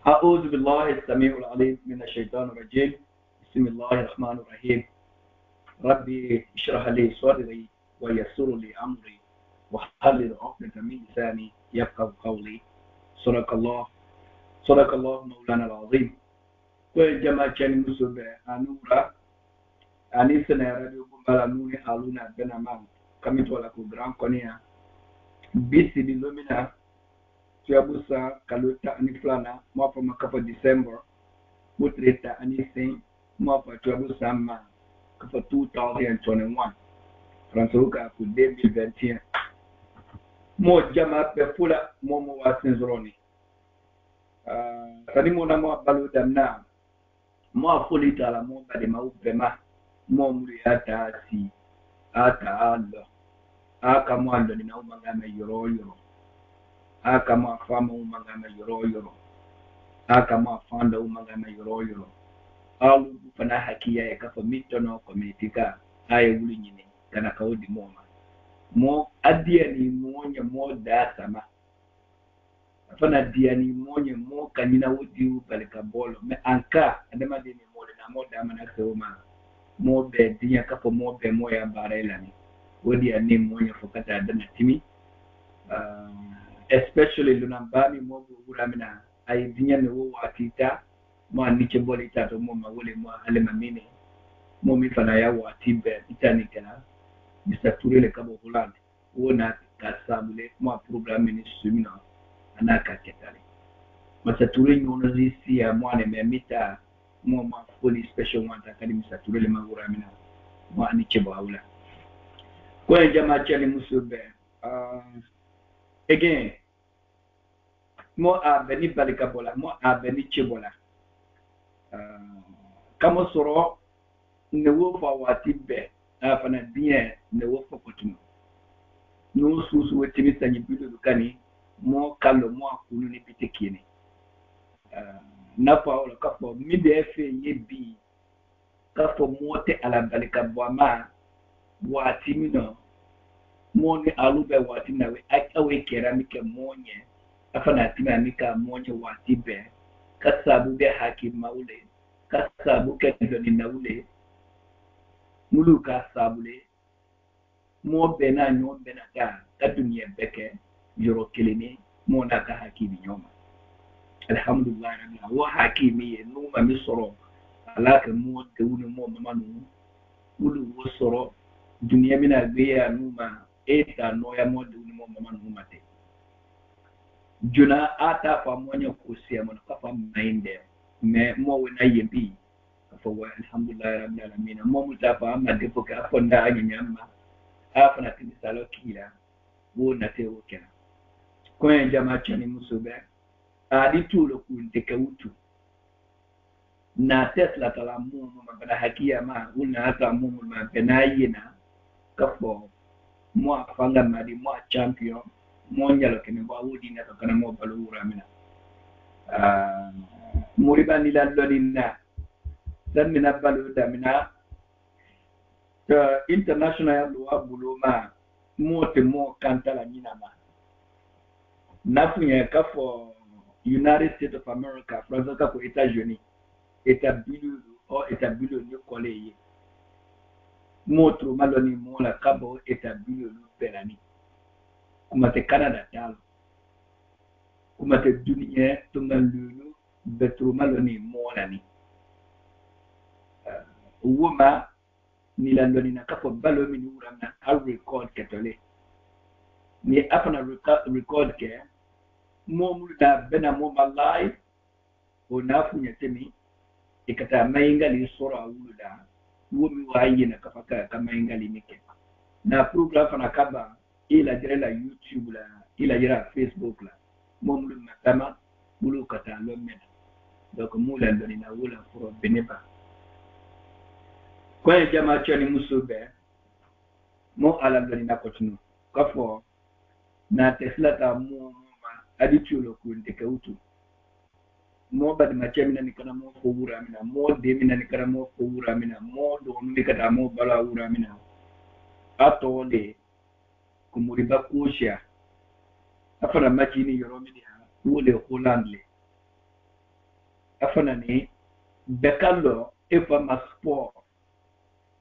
أعوذ بالله السميع العليم من الشيطان الرجيم. بسم الله الرحمن الرحيم. ربي اشرح لي صدري ويسر لي أمري واحلل عقدة من لساني يفقهوا قولي. صدق الله مولانا العظيم. كل جماعة كان مسلم أنورا أني سنة راديو بمبالا نوني ألونا بنامان كمي تولا كو جرام كونيا بيسي دي لومينا tuyabusa kaluta ani flana mwapa makafa December mutreta ani sen mwapa tuyabusa ma kafa 2021 fransuka ku 2021 mo jama pe fula momo wa senzroni tani mo na mo baluta na mo fuli tala mo bade ma upema mo muri ata si ata allo aka mo ando ni na umanga me yoro aka ma fama umangana yoro aka ma fanda umangana yoro alu fana hakia ya kafa mitono komitika aye wuli nyine kana kaudi moma mo adia ni monye mo da sama fana dia ni monye mo kanina wudi upeleka bolo me anka adama de ni mole na mo da mana seuma mo be dia kafa mo be mo ya barela ni wodi ani monye fokata adana timi especially lunambani mo buramina ay dinya ne wo watita mo nike bolita to mo mawole mo ale mamine mo mi fana ya watibe itanikana misaturele kabo hulani wona kasabule mo programme ni sumina anaka ketale masature nyono zisi ya mo ne memita mo ma fully special one takadi misaturele maguramina mo anike bawula kwa jamaa chani musube again mo abeni balikabola mo abeni chebola kamo soro ne wo fa watibe afana bien ne wo fa kotuno no susu wetimi sanyi bido dukani mo kallo mo akulu ni bitekini na fa wala kapo mi de fe yebi kapo mote ala balikabwa watimi no monye alube watina we akawe keramike monye afana timamika monye watibe kasabu be haki maule kasabu kedoni naule muluka sabule mo bena nyo bena ta dunya beke yoro kelini mo na ka haki binyoma alhamdulillah rabbil wa hakimi no ma mi soro alaka mo de wonu mo mamanu mulu wo soro dunya mina be ya numa eta no ya mo de mo mama no mate juna ata fa monye kusia mo ka fa mainde me mo wona yebi fa wa alhamdulillah rabbil alamin mo mutafa amma de ko ka fonda anyama afana tin salo kila wona te wokena ko en jama chani musube adi tulo kunte kautu na tesla kala mo mabada hakia ma una hata mo ma benayina kafo mo afanga madi mo champion mo nyalo kene ba wodi na kana mo balura mina muriba ni la lodina dan mina baluda mina international law buluma mo te mo kantala nyina ma nafunya ka for United States of America France ka ko États-Unis établi ni collège motro maloni mola kabo établi le perani kuma te Canada tal kuma te dunia tungalulu betro maloni mola ni wuma ni landoni na kapo balomi ni uramna al record ketole ni afana record ke momu da bena moma live onafu nyetemi ikata mainga li sura uluda wumi wayi na kafaka kama ingali mike na program fana kaba ila jira YouTube la ila jira Facebook la momu matama mulu kata lomena donc mula ndo na wula furo beneba kwa jamaa chani musube mo ala ndo na kotunu kafo na Tesla ta mo aditulo kunde kautu mo bad machemina nikana mo fowura mina mo demina nikana mo fowura mina mo do nikata mo bala wura mina atole kumuriba kusha afara machini yoromidi wole Hollandle afana ni bekalo efa ma sport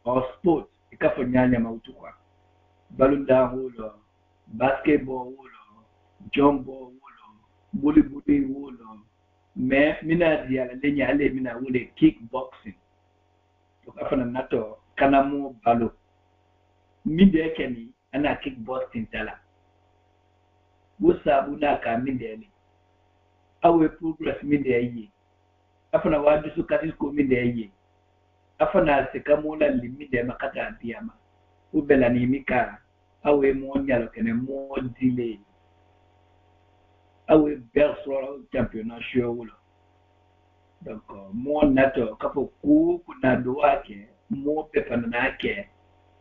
or sport ikafo nyanya mautukwa balunda hulo basketball hulo jumbo hulo buli hulo me mina diala lenya ale mina hule kickboxing to afana nato kana mo balo minde keni ana kickboxing tala busa buna ka minde ni awe progress minde yi afana wadu su katis ko minde yi afana se kamula limide makata diama ubela ni mika awe mo nyalo kene mo delay awe berso championnat show donc mo nato kapo ku kuna do wake mo pepana nake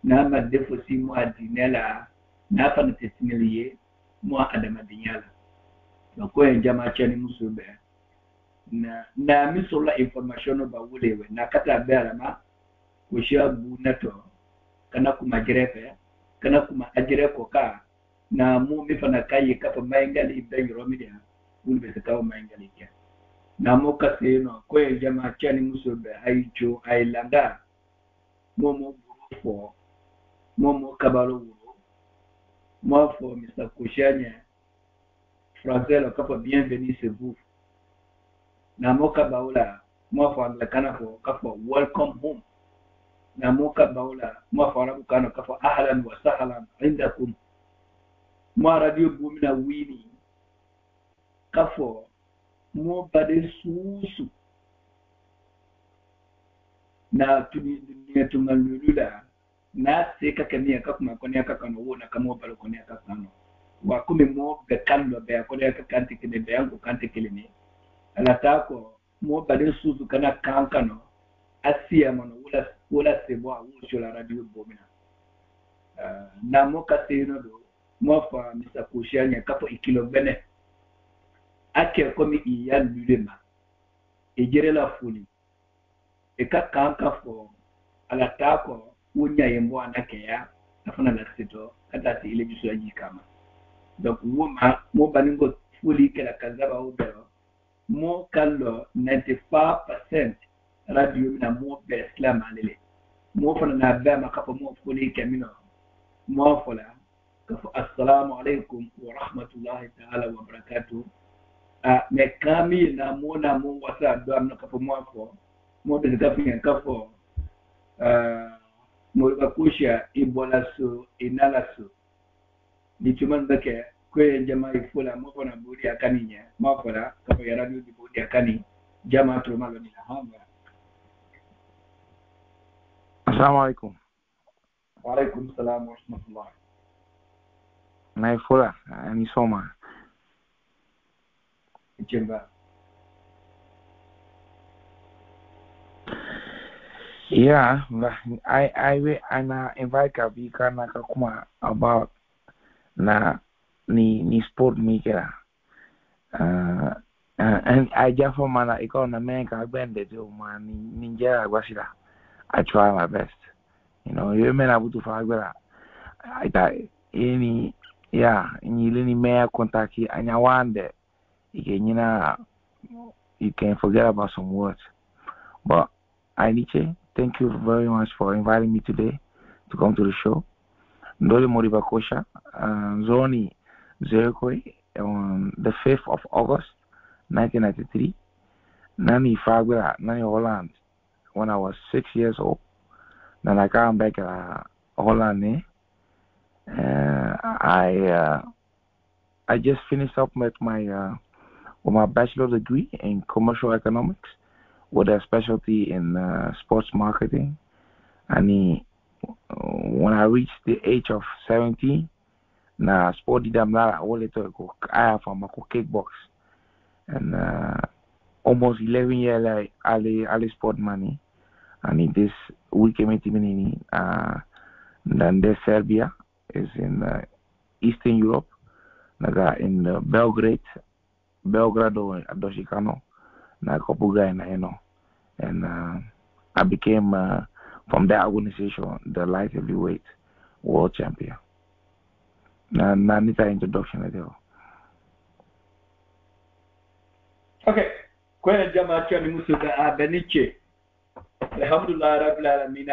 na ma defo si mo adinela na fana tesimilie mo adama dinyala donc ko en jama chani musube na misola information ba wulewe na kata bela ma ko shabu nato kana kuma jirefe kana kuma ajire ko ka na mu mi fana kai kafa mayangali da yoromidia ulbe ta kawo mayangali ke na mo ka se no ko en jama chani musube aicho ailanga mo burufo mo kabalo wuro mo fo Mr. Kushanya français lo kafa bienvenue c'est vous na mo ka baula mo fo anglikana ko kafa welcome home na mo ka baula mo fo arabu kana kafa ahlan wa sahlan indakum mo radio bumina wini kafo mo bade susu na tuni tungalulula na seka kania kakuma konia kakano wona kamo balo konia kakano wa kumi mo be kallo be konia kakanti kile be yangu kanti kile ni alatako mo bade susu kana kankano asia mono wala sebo a wucho la radio bomina na mo kasino do mo fa Mr. Kushanya kapo ikilo bene ake komi iya lulema ejere la fuli eka kanka fo alatako wunya yembo anake ya afana la sito kata ti ile biso aji kama donc mo baningo fuli kala kazaba udero mo kallo 95% radio mina mo be islam alele mo fana na ba makapo mo fuli kamino mo fala kafu assalamu alaikum wa rahmatullahi ta'ala wa barakatuh me kami na mo wasa do amna kafu mo fo mo be kafu kafo mo ba kusha ibola so inala so ni chuman bake ko jamaa ifula mo fana buri akaninya mo fala kafu ya radio di buri akani jamaa to malo ni hanga. Assalamu alaikum. Wa alaikum salam wa rahmatullah. Naifula ni soma. Ichemba. Yeah, I invite Kabika na kakuma about na ni sport mikera. And I just for mana iko na menka bende to man ninja agwashira. I try my best. You know, you men abutu fagbera. I die any yeah, ni me contacti anya wande. You can forget about some words. But Ainiche, thank you very much for inviting me today to come to the show. Ndoli Moriba Kosha, Zoni Zerekoi, on the 5th of August, 1993. Nani Fagbera, Nani Holland, when I was 6 years old. Then I came back Holland. I just finished up with my bachelor's degree in commercial economics with a specialty in sports marketing. And when I reached the age of 17, na sport did I have a kickbox. And almost 11 years I sport money. And in this week in then the Serbia is in Eastern Europe. Naga in Belgrado, Adoshikano, na Kopuga and I became from that organization the light heavyweight world champion. Na nita introduction at all. Okay, Kwen jama chani musuga abeniche. Alhamdulillah rabbil alamin.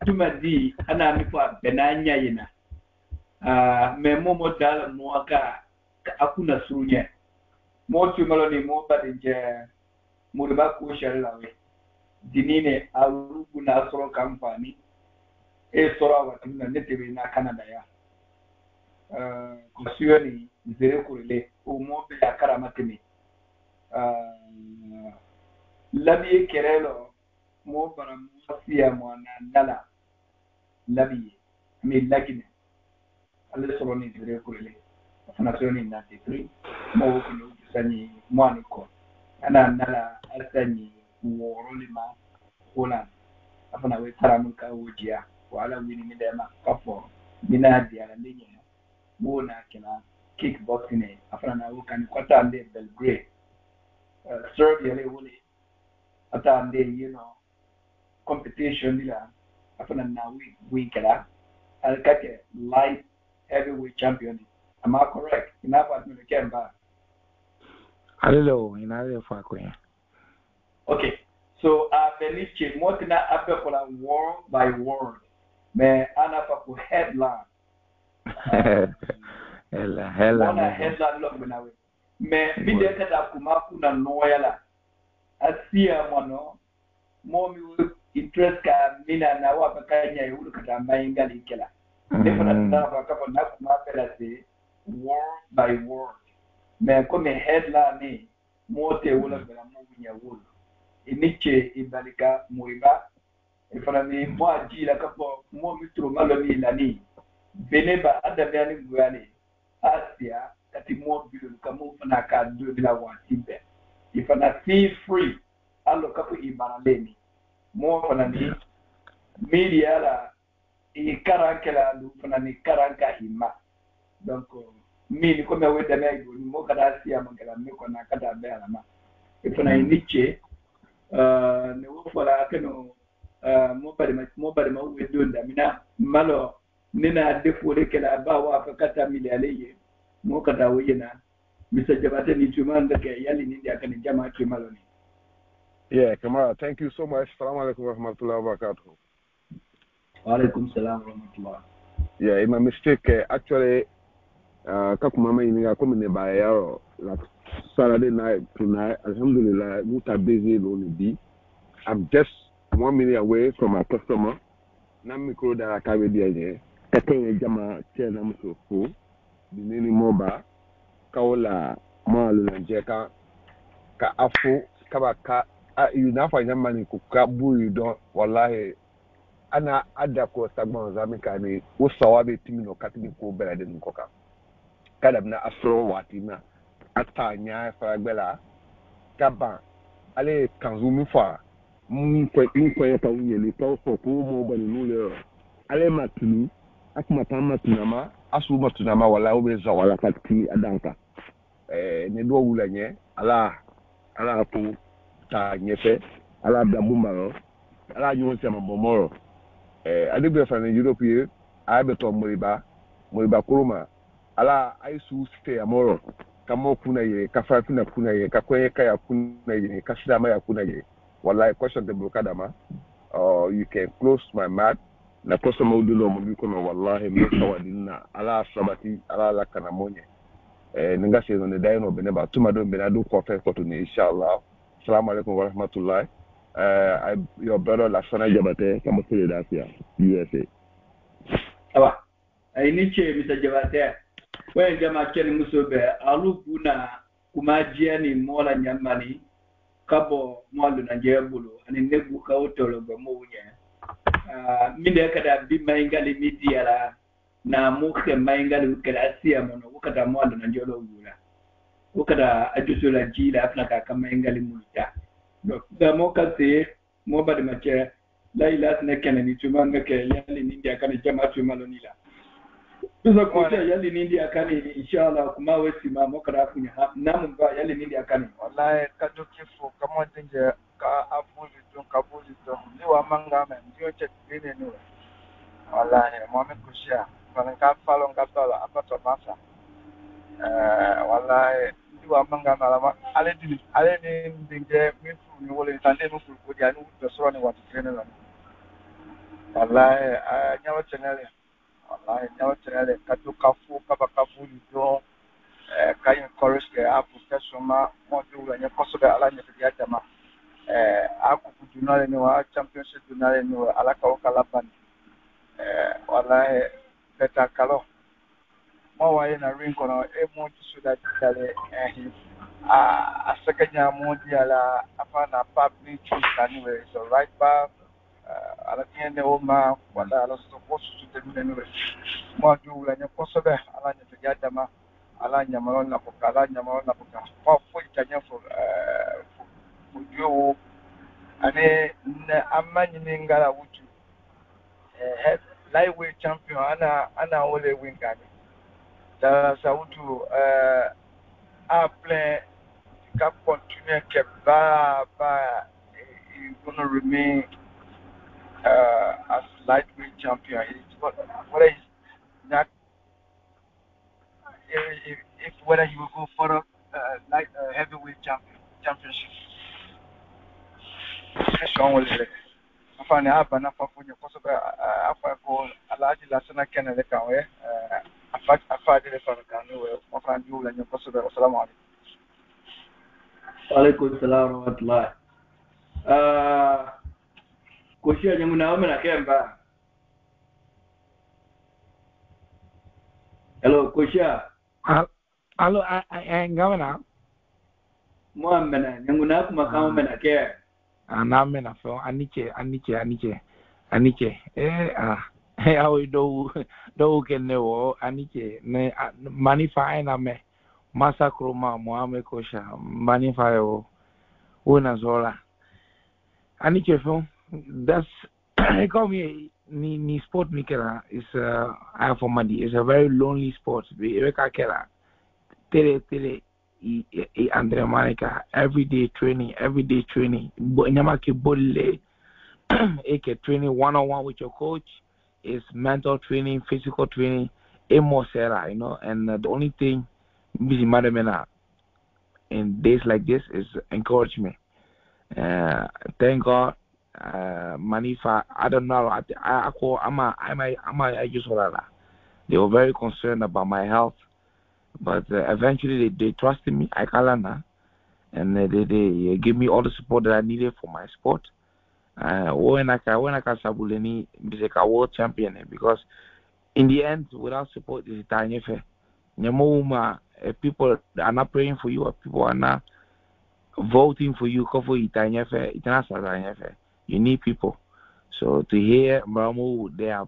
Tuma di ana mi fa benanya yina. Me momo dala mwaka akuna surunye. Mo tumalo ni mo badinje muriba ko sharilawe. Dinine arugu na soro kampani. Sora watumna netebe na Canada ya. Kusiyo ni zere kurile. Umobe ya karamatini. Labiye kerelo mo bara mo siya mo na dala labiye mi lagine alle solo ni dire kurile nazioni 93 mo ko no sanyi mwani ko ana nala asanyi woro lima hola afana we taramun ka wujiya wala wini mi dema kafo mina dia la ndinye mo na kina kickboxing afana na wukan kwata ande Belgrade Serbia le wole ata ande competition nila afana na win kala alkake light heavyweight champion. Am I correct? Enough at me kemba. Alelo inale fakwe. Okay. So believe mo tina ape kola word by word. Me ana pa ko headline. Hela. Mona headline lo menawe. Me bide kada kuma kuna noyala. Asia mono mo mi interest ka mina na wa bakanya yulu kada mainga likela. Nefana tuna ba kapo na kuma pela se word by word. Me come headline ni mote wala bela mo nya wulu. Iniche ibalika muriba. Ifana ni mo ajila kapo mo mitro maloni lani. Beneba adabani ngwani. Asia kati mo bilu kamo fana ka do bila watimbe. Ifana feel free alo kapo ibaraleni. Mo fana ni media la ikarankela lu fana ni karanka hima. Donc mini comme we deme go ni mo kada sia mangala me ko na kada be alama. Ifana iniche ne wo fala keno mo bari ma we donda mina malo nina defo de kala ba wa fa kata mili aleye mo kada wayena misa jabate ni tumanda ke yali ni dia kan jama ke maloni. Yeah, Kamara, thank you so much. Assalamu alaikum wa rahmatullahi wa barakatuh. Wa alaikum salam wa rahmatullah. Yeah, my mistake actually kakuma mai ni ko me ba yaro like Saturday night tonight alhamdulillah muta busy lo ni bi. I'm just 1 minute away from my customer. Na mikro da ka be dia je. Katen jama che na msofo. Dinini moba kaola malu na jeka ka afu kabaka you na fa nyama ni ku ka buru don wallahi ana ada ko stagbon zamika ni wo sawabe timi no katini ko bela de nkoka kada na afro watina atanya fa gbela kaba ale kanzumi fa mun ko ya pa unyeli pa ko mo bani nule ale matunu akuma pa matunama asu matunama wala obe za wala kati adanka ne do wulanye ala ko ta nyefe ala dabumaro ala nyon se mabomoro adigbe fa na Europe abeto moriba kuruma ala aisu stay amoro kamo kuna ye kafa kuna ye kakwe kaya kuna ye kasida ma ya kuna ye wallahi question de blokada ma you can close my mouth na customer udulo mo biko no wallahi me sawadina ala sabati ala la kana monye ninga se no dai no bene ba tuma do bene do ko fe ko to ni inshallah assalamu alaikum wa rahmatullah your brother la sana jabate kama sile dasia USA Awa ainiche Mr. Jabate we jama ken musobe alukuna kumajia ni mola nyamani kabo mwalu na jebulu ani nebu ka otolo go mounya minde kada bi maingali media la na muke maingali kada asia mono ukada mwalu na jolo wula ukada ajusula jila afna ka maingali multa da moka se mo bade mache la ila ne kenani tumanga ke yali nindi akani jama tumalonila tuza kuja yali nindi akani inshallah kuma wesi mama kada kunya namu ba yali nindi akani Wallahi kajo kifu kama dinje ka abuli don ni wa manga men ndio chekine ni wallahi mwame kushia kwa ka falon ka tola apato masa wallahi do among Alama, I didn't think me from New Orleans and then for the anu the surrounding what trainer. Wallahi, I never channel. Wallahi, never channel. Katu kafu, kabakafu, you can encourage the application module and your possible alliance to the Adama. Aku do not know championship do not know Alaka Okalaban. Wallahi, better color. More in a ring on a more so that a second year more dear upon a public anyway. So right back. At the end of my what I was supposed to do anyway. Module and your possible alliance to the Adama. Alanya Marona Poka, Alanya Marona Poka. More for you. And I'm managing Gala Wutu. Lightweight champion, Anna Ole Winkani. That's how to play. Cap continue Keba, you're going to remain as lightweight champion. What is that? If whether he will go for light heavyweight championship. Sean will say. I find out an for your possible after goal. A large lesson I can let away. I find it for the canoe. I find you and your possible Salaam. Alaikum salam wa rahmatullah. Koshia Yamuna na Kemba. Hello, Koshia. Hello, I am governor. Mohammed, Yamuna Makama na Care. Anamena for Aniche. How we do can know Aniche, Manify na me, Massacroma, Mohammed Kosha, Manify Unazola. Aniche film, that's I call me ni sport Mikela is I for money. It's a very lonely sport. Rebecca Kela, Tele. Andre Monica everyday training nyamake bolle eke training one-on-one with your coach is mental training, physical training, emosera, and the only thing busy madamena in days like this is encouragement. Thank God Manifa, I don't know, I just they were very concerned about my health. But eventually they trusted me, I Kalana, and they gave me all the support that I needed for my sport. When I can Sabuleni be a world champion, because in the end, without support, it's tiny fair. People are not praying for you, people are not voting for you. You need people. So to hear Maramu, they are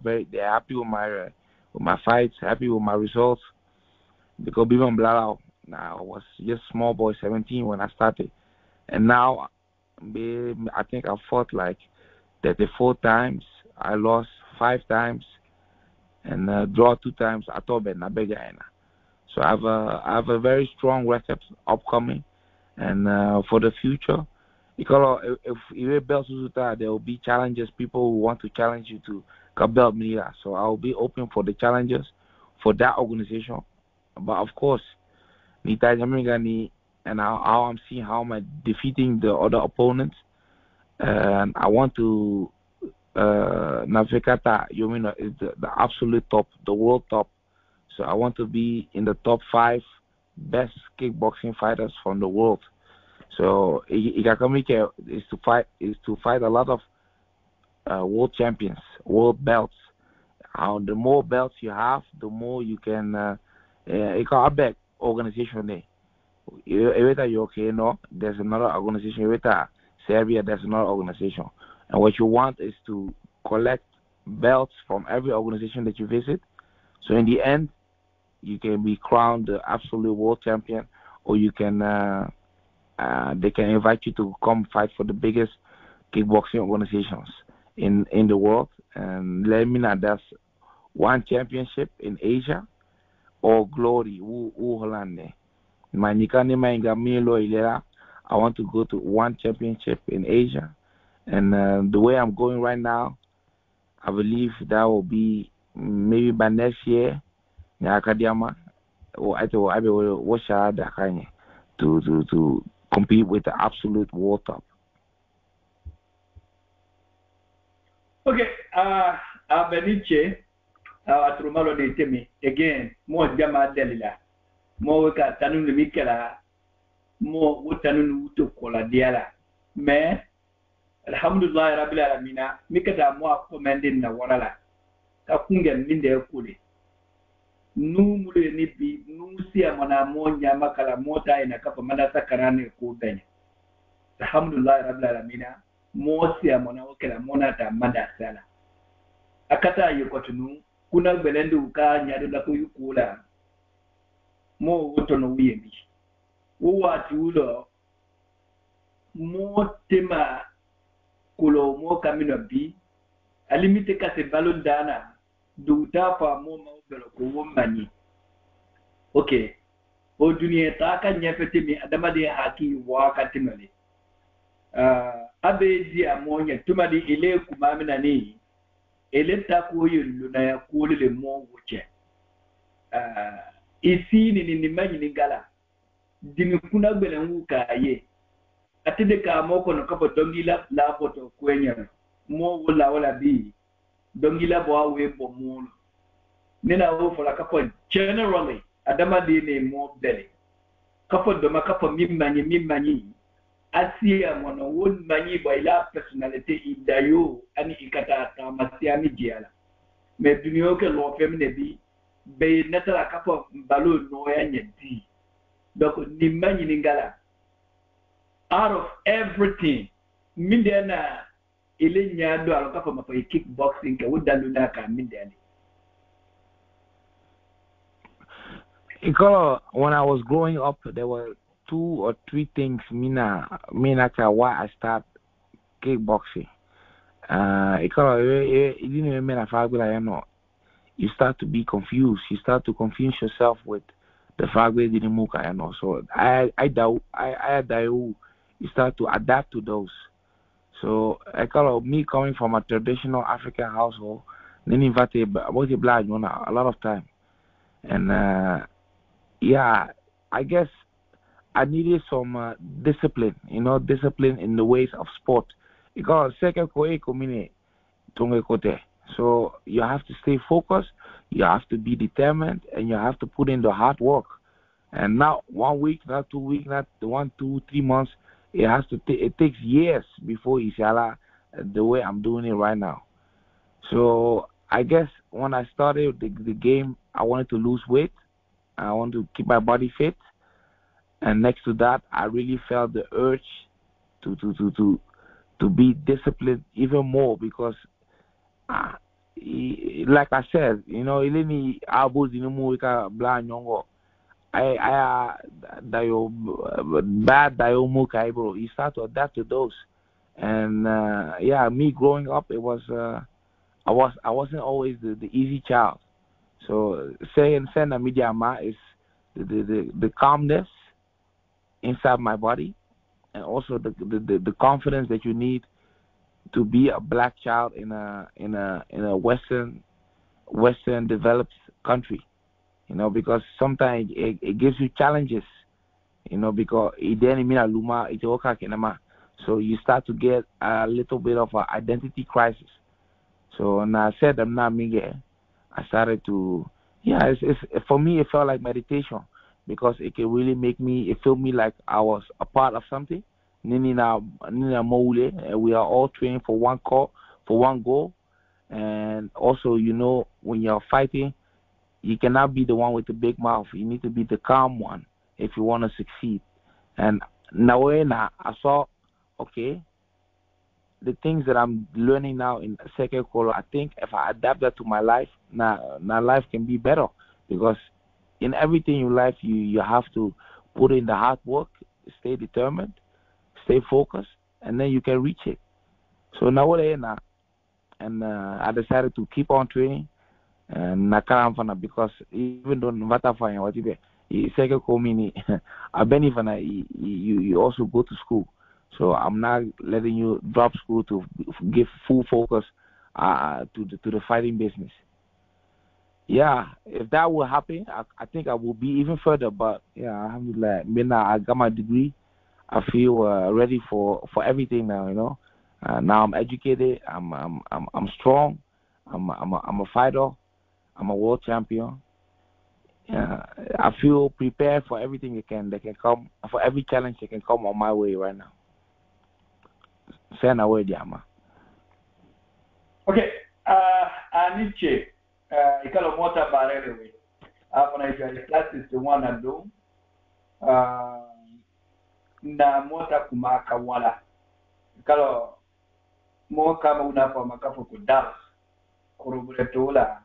happy with my fights, happy with my results. Because Bimon Blalao, I was just small boy, 17 when I started. And now, I think I fought like 34 times. I lost 5 times and draw 2 times. So I have a very strong record upcoming. And for the future, because if you belt there will be challenges. People who want to challenge you to belt me. So I will be open for the challenges for that organization. But of course, and how I'm seeing how I'm defeating the other opponents, and I want to Navikata, is the absolute top, the world top. So I want to be in the top 5 best kickboxing fighters from the world. So Igakamike is to fight a lot of world champions, world belts. The more belts you have, the more you can. Back organization there. You okay? No, there's another organization. Serbia, there's another organization. And what you want is to collect belts from every organization that you visit. So in the end, you can be crowned the absolute world champion, or you can they can invite you to come fight for the biggest kickboxing organizations in the world. And let me know, that's one championship in Asia. Or glory, Holland. I want to go to one championship in Asia, and the way I'm going right now, I believe that will be maybe by next year. Akadiyama, or I will to compete with the absolute world top. Okay, Beniche, Atrumalo de Temi, again, more Jama Delila, more Tanun Mikela, more Utanun to Kola Diala. Me, Alhamdulillah, Rabila Amina, Mikata more commanding na Warala, Kapunga Minde Kuli. Numule nipi, Nusia Mona Monya Makala Mota in a couple Manasa Karane Kubenya. Alhamdulillah, Rabila Amina. Mosi ya mwanawake monata mada sana akata yokotunu kuna belendu ka nyado la kuyukula mo wotono wiyemi wo watulo mo tema kulo mo kamino bi alimite ka se balon dana du tafa mo mawbelo ko wommani okay o duniya ta kan nyafete mi adama de haki wakati mali abeji amonya tumadi ile kumamina ni ile takuyo luna ya kulile mo wuche isi ni manyi ni gala dimi kuna gbele nguka ye atide ka moko no kapo dongila la poto kwenya mo wala bi dongila bo awe bo mulo nina wo fola kapo generally adama di ne mo bele kapo do makapo mimmanyi Asia mono won mani baila personality idayo ani ikata ta masiami diala me dunyo ke lo femne bi be netala kapo balo no ya nyedi donc ni mani ningala out of everything mindena ile nyado alo kapo mapo kickboxing ke wudaluna ka mindena. When I was growing up, there were 2 or 3 things mina why I start kickboxing. You start to be confused. You start to confuse yourself with the fact that you know. So you start to adapt to those. So me coming from a traditional African household, then invited about a lot of time, and I guess I needed some discipline, discipline in the ways of sport. Because so you have to stay focused, you have to be determined, and you have to put in the hard work. And not 1 week, not 2 weeks, not 1, 2, 3 months. It takes years before inshallah the way I'm doing it right now. So I guess when I started the game, I wanted to lose weight. I wanted to keep my body fit. And next to that, I really felt the urge to be disciplined even more because, like I said, ilini abos inamuika bla nyongo. I bad dayomuka bro. You start to adapt to those, and me growing up, it was I wasn't always the easy child. So saying send a media ma is the calmness inside my body, and also the confidence that you need to be a black child in a Western developed country, because sometimes it gives you challenges, because so you start to get a little bit of an identity crisis. So when I said I'm not Miguel, I started to it's for me it felt like meditation. Because it can really it felt me like I was a part of something. Nina Moule, we are all training for one goal. And also, when you're fighting, you cannot be the one with the big mouth. You need to be the calm one if you want to succeed. And now I saw, okay, the things that I'm learning now in second color, I think if I adapt that to my life, now life can be better. Because in everything in life, you have to put in the hard work, stay determined, stay focused, and then you can reach it. So now and I decided to keep on training, and because even though Vatafine whatever, second community, I been you also go to school. So I'm not letting you drop school to give full focus to the fighting business. yeah, if that will happen, I think I will be even further. But yeah, alhamdulillah. Now I got my degree. I feel ready for everything now. Now I'm educated. I'm strong. I'm a fighter. I'm a world champion. I feel prepared for everything that can come, for every challenge that can come on my way right now. Send away, Diama. Okay. Aniche. Ikalo mota barelewe. Hapo na hivyo class is the one and do. Na mota kumaka wala. Ikalo mo kama unapo makapo kudars. Kurubuletola.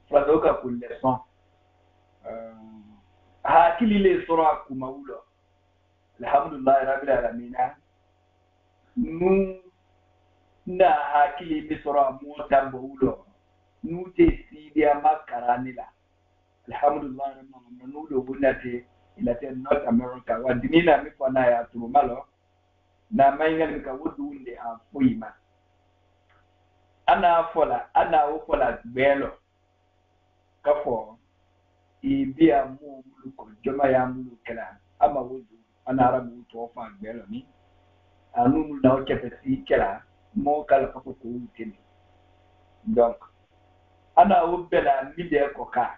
Fradoka kuleson. Hakili le sura kumaulo. Alhamdulillah rabbil alamin. Na hakili misora mota mboulo nute sidia makaranila alhamdulillah na nulo bunate ilate North America wadinina mifana ya turumalo na mainga mikawudu unde afuima ana ufola belo kafo ibia mu muluko joma ya mulukela ama wudu ana arabu tofa belo ni anu mulna okepesi kela mo kala kako ko wutini donc ana ubela mide ko ka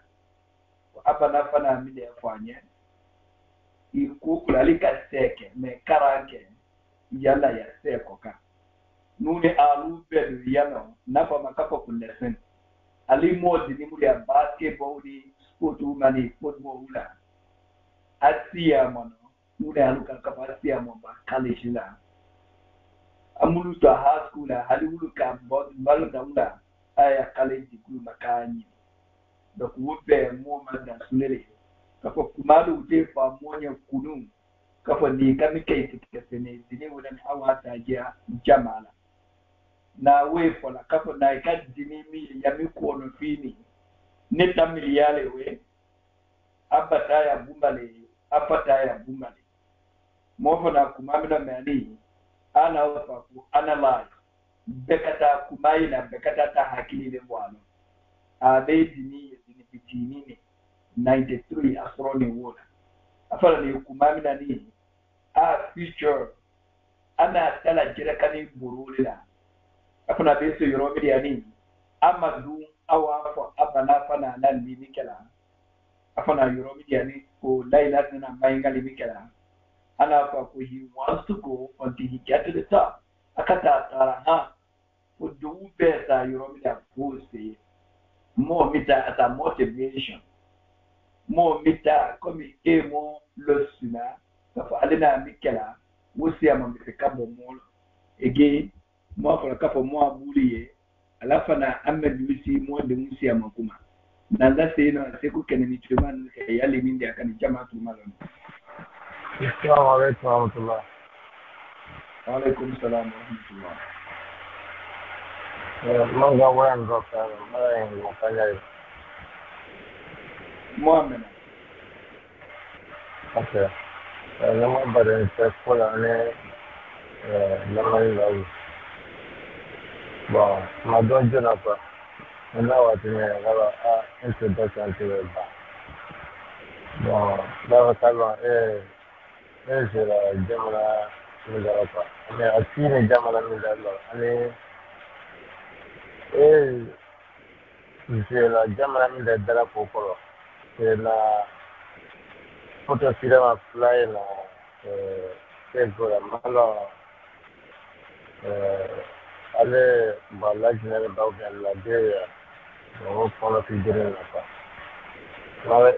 apana fana mide fanye ikukula lika seke me karanke yala ya seko ka nuni alu belu yala nafa makako kunesen ali modi ni muri ya basketball ni sport umani football ula asia mono nuni aluka kapasi mo ba kalishila amulu to high school haliwulu ka balu damda aya college ku makani donc wobe mo manda sulele kafa kumalu ute fa monya kunu kafa ni kamike tikesene dini wodan awata ja jamala na we fola kafa na ka dini mi ya mi ko no fini ne tamiliyale we apata ya bumbale mo fona kumamina mani ana wapa ku analyze bekata kumaila bekata ta hakili le bwano dini bitini 93 asroni wona afala ni kumamina ni future ana tala jira kani burulila afana beso yoromi yani amadu awa afana fana nan ni mikela afana yoromi yani ko laila na maingali mikela ana kwa he wants to go until he gets to the top. Akata tara for do better Euromida post more mita as a motivation. More mita come emo losuna for Alina Mikela, Wusiam and the Cabo Mall again, more for a couple more bully, Alafana Ahmed Lucy more than Wusiam Kuma. Nanda say no, Seku can meet you man, Yali Mindia can jama to Malon. Assalamu alaikum warahmatullah. Alaikum salam warahmatullah. Manga wan dokta, mai mafanya. Muhammad. Okay. Nama badan sekolah ni nama lalu. Bon, madon jenapa. Nawa tine kalau introduction to the bar. Bon, dah kalau c'est la Jamala Mindalapa. Mais à qui les Jamala Mindalapa? C'est la Jamala Mindalapa pour quoi? C'est la photo cinéma fly la c'est quoi la malo allez bah là je n'ai pas oublié la derrière on prend la figure là pas. Là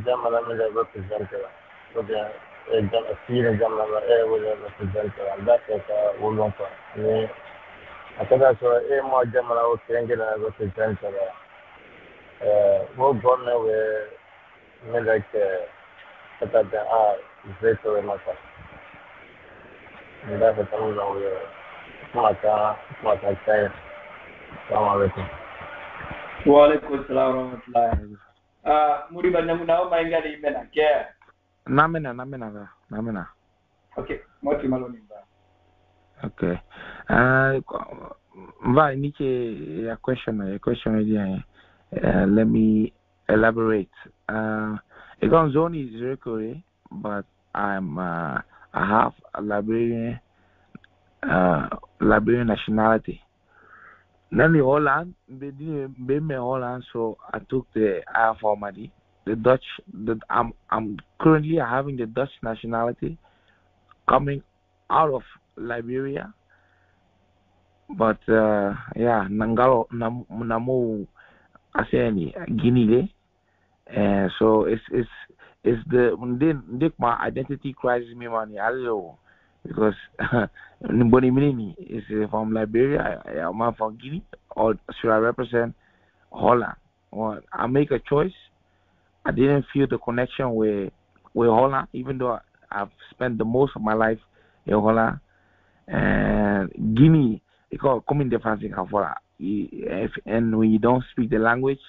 Jamala Mindalapa représente là. Donc fine jamla wala represent that wala pa ni akada so mo jamla o kenge na represent mo gonna we me like kata da zeto mata nda ka tamu na we mata kai assalamu alaikum wa alaikum assalam wa rahmatullahi muri banyamu na maingali mena ke Namina. Okay, moti maloni ba. Okay. Vai, Niche, a question again. Let me elaborate. Zone is Zurich, but I have a Liberian nationality. Then the Holland, Holland, so I took the I formality. The Dutch, I'm currently having the Dutch nationality coming out of Liberia. But Nangalo Namu Aseni Guinea, so it's the my identity crisis me money because nobody meaning is from Liberia, I'm from Guinea, or should I represent Holland? Or I make a choice. I didn't feel the connection with Holland, even though I've spent the most of my life in Holland and Guinea. Because coming difference in Kafora, and when you don't speak the language,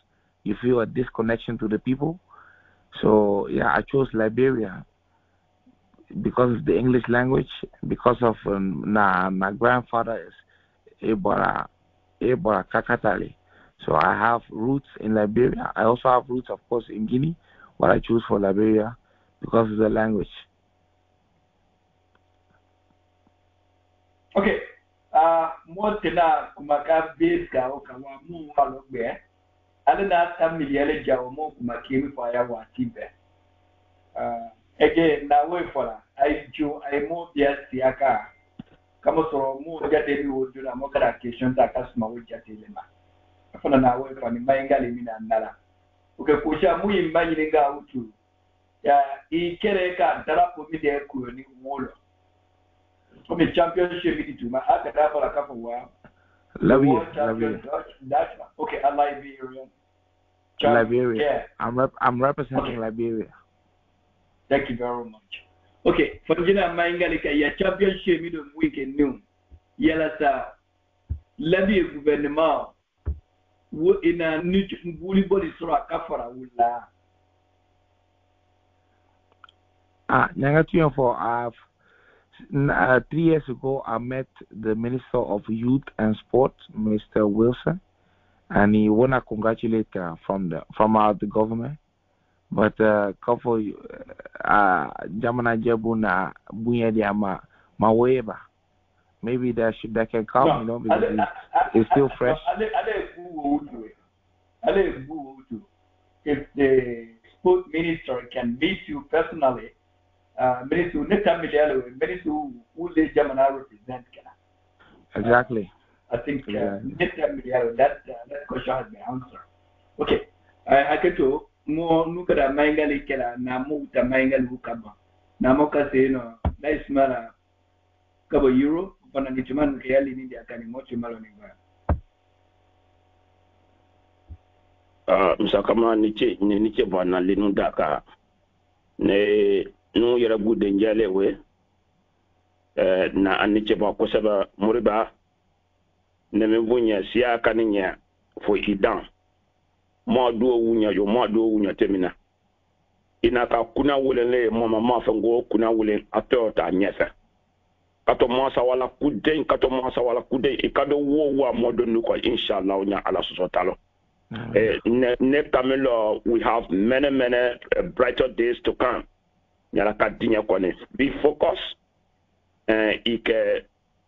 you feel a disconnection to the people. So I chose Liberia because of the English language, because of my grandfather is Ebora Kakatali. So I have roots in Liberia. I also have roots, of course, in Guinea, but I choose for Liberia because of the language. Okay. Motena kumaka beska okawa mu walogbe alena tamiliele jawo mo kumakimi kwa ya watibe again na we fola I mo bia siaka kama so mu jate ni wodura mo kada question ta kasma wo jate lema afana na we fani maingali mina ndala ukekusha mu imbanyi nga utu ya ikereka darapo mi de ku ni wolo from the championship it to my after that for a couple while. Liberia. Okay, a Liberian. Liberia. Yeah. I'm representing Liberia. Thank you very much. Okay, for Jina Mangalika, your championship middle week in noon. Yella sa Libya gouvernement in a new body sora kafara wula. Nyangatu for 3 years ago, I met the Minister of Youth and Sport, Mr. Wilson, and he wanna congratulate from the government. But couple Jamana Jabuna Bunya Diama Maweba. Maybe that can come, no, because it's still fresh. If the sport minister can meet you personally. Minister Minister who the Jamana represent. Exactly. I think that question has been answered. Okay. I get to more nukada mangali kela na muta mangali ukaba. Na moka se no nice mala kabo euro pana nichumanu kiyali nindi akani mochi malo ni ba. Msakama niche bwana linu daka ne nu yɛrɛ gu denjale we na aniche ba ko saba muriba ne me bunya sia kaninya fo idan mo do wunya yo mo do wunya temina ina ka kuna wulele mo mama fa ngo kuna wulen atota nyesa kato mo sa wala kuden ikado wo mo do nu ko inshallah nya ala so talo ne kamelo we have many brighter days to come. Yala kadinya kone be focus ike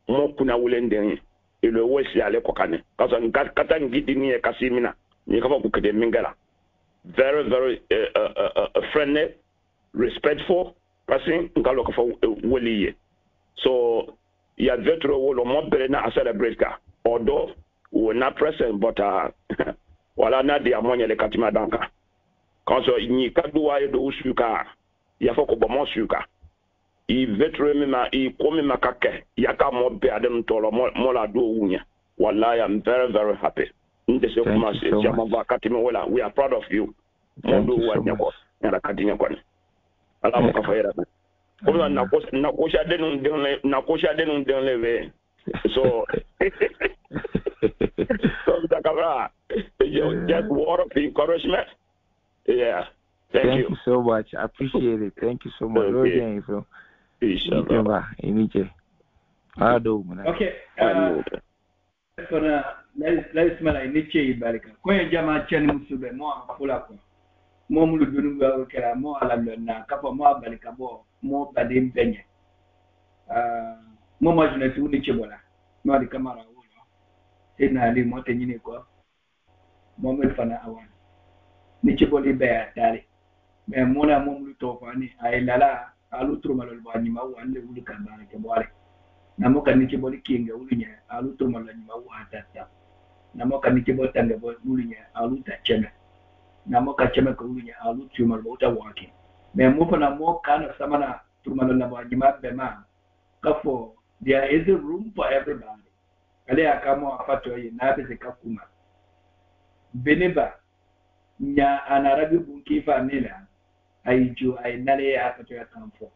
mo kuna wulenden ile wesi ale kokane kaso kata ngidi ni kasimina ni kama kukede mingala very friendly respectful person ngalo ka woliye so ya vetro wolo mo bere na celebrate ka although we not present but wala na dia monye le katima danka kaso ni kaduwa do usuka ya foko bomo suka I vetre mima I komi makake yaka mo be adem tolo mo la do wunya wallahi I'm very happy ndese kuma se jama vakati me wala we are proud of you mo do wunya ko na kadinya ko ala mo ka fayra ko na ko sha denun den le so so da kabra just word of encouragement. Yeah. Thank you so much. I appreciate it. Thank you so much. Okay. Okay. Fana laisma la iniche ibalika. Kwenye jama chani musube mo akula ko. Mo mulu dunu ba kera mo ala na kafa mo abalika bo mo badim penye. Mo majuna tu ni chebola. Mo di kamera ulo. Ina ali mo tenyini ko. Mo me fana awan. Ni cheboli be atali. Me mona mo mulu tofani ay lala alu trumalol ba ni ma wande uli kambara ke bole. Namoka nike boli kinga ulinya alu turmala nyima watata namoka nike botanga boli ulinya alu tacheme namoka cheme ko ulinya alu turmala bota waki me mufa na mo kana samana turmala na ba nyima bema kafo there is a room for everybody ale akamo apato yi na be kakuma beneba nya anarabi bunki famila aiju ay nale apato ya kamfo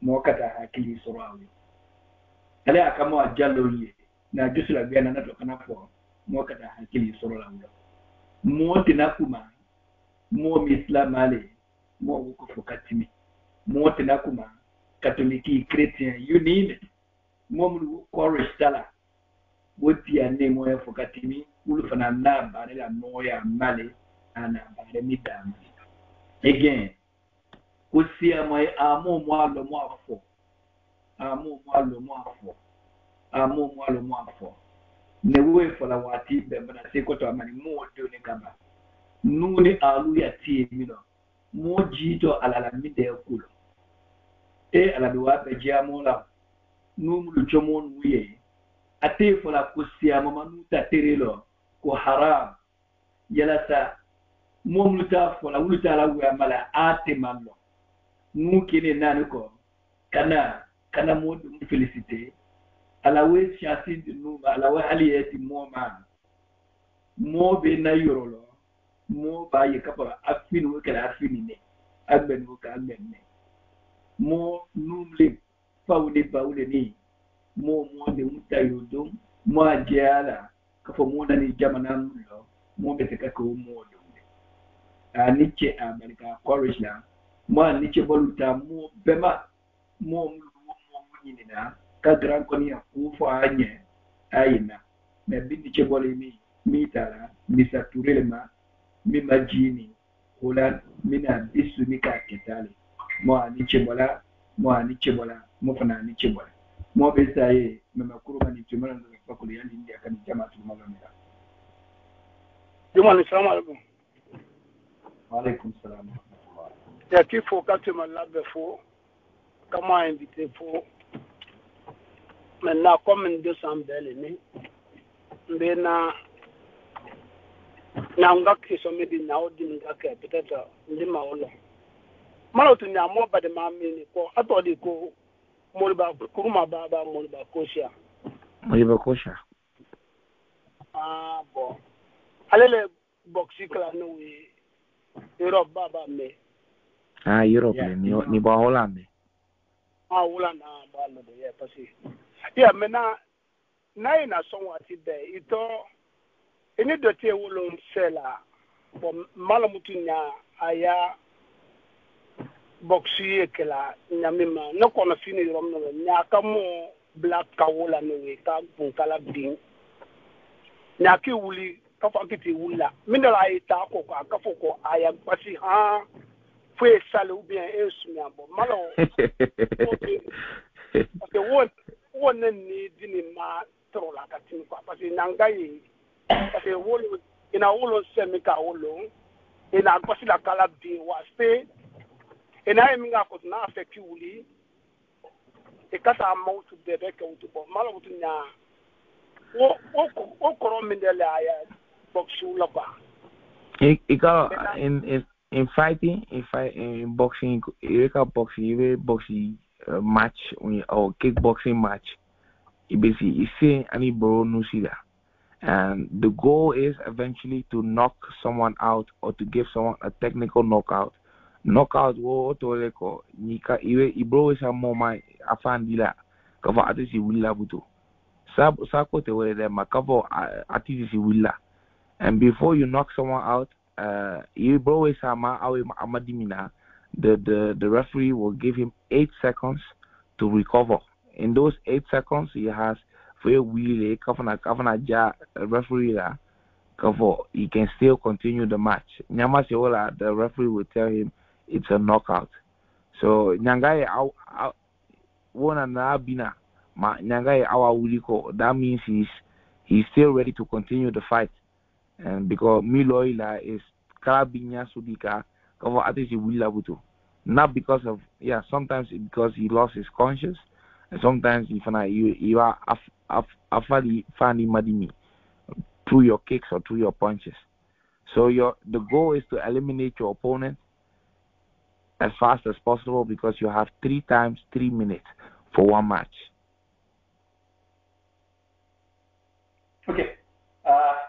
mo kata hakili surawi ale akama ajallo yi na jusula biana na tokana fo mo kada hakili soro la ndo mo tinakuma mo mislamale mo ko fokatimi mo tinakuma katoliki chrétien you name it mo mu ko restala woti ane mo fokatimi ulu fana na bare la noya male ana bare midam again kusia mo amo mo alo mo afo amo mo afo ne we fola wati be bana se ko to amani mo do ne kaba nuni alu ya ti mi no mo jito alala mi de kulo ala do wa be jamo la no mu chomo nuye ate fola kusia mama nuta terelo ko haram yala sa mo mu ta fola wuluta la wa mala ate mallo nu kene nanu ko kana mo dum félicité ala we chasi de nu ala we aliyeti mo ma mo be na yorolo mo ba ye kapa afinu kala afini ne agben ko ka agben ne mo numle pawle ni mo de mutayudum mo ajala kapa mo na ni jamana mulo mo be ka ko mo do aniche amerika courage na mo aniche boluta mo bema mo nyini na ka gran koni ya kufo anye ayina me bindi chebole mi tara mi saturele ma mi majini kula mina bisu mi ka ketale mo ani chebola mo fana ni chebola mo be sai me makuru mani tumana ndo fakuli yani ndia kan jamaa tumala mira jumani salamu alaikum wa alaikum salam ya kifo katima labe fo kama invité fo maintenant comme une 200 belle ni mbena na ngaki so me di na odi ngaka peut-être ndi maolo malo tu nya mo ba de mami ni ko atodi ko mo ba kuruma baba mo ba kosha bon alele boxi kala no we Europe baba me Europe ni ba Holland Holland ba lo de ya pasi yeah mena na ina so wati be ito eni dotie wolo sela bo malamutu nya aya boxi ekela nyamima no kono fini rom no nya kamo black kawola no we ka bunkala bin nya ki wuli ka fakiti wula minala ita ko ka foko aya pasi ha fue sale ou bien esumia bo malo parce que won ni dini ma tro la katini quoi parce que nangai parce que wolo ina wolo semi ka wolo ina kwasi la kala bi waste ina eminga ko na affect wuli e kata moutu bebe ke utu bo malo mutu nya o koro mindele aya boxu la ba in fighting, in boxing, boxing match or kickboxing match, basically you see any bro no see that, and the goal is eventually to knock someone out or to give someone a technical knockout. Knockout wo to leko nika iwe ibro is a moment afandila cover atisi willa buto sako te wele dem cover atisi willa, and before you knock someone out. The referee will give him 8 seconds to recover. In those 8 seconds, he has for a wheel kafana ja referee la kafo he can still continue the match. Nyama Seola, the referee will tell him it's a knockout. So Nyangai won another bina ma Nyangai awa wuliko. That means he's still ready to continue the fight. And because Miloila is Karabinya Sudika kafo atisi wila butu. Not because of sometimes because he lost his conscience, and sometimes you are afali fani madimi through your kicks or through your punches. So the goal is to eliminate your opponent as fast as possible because you have 3 times 3 minutes for one match. Okay.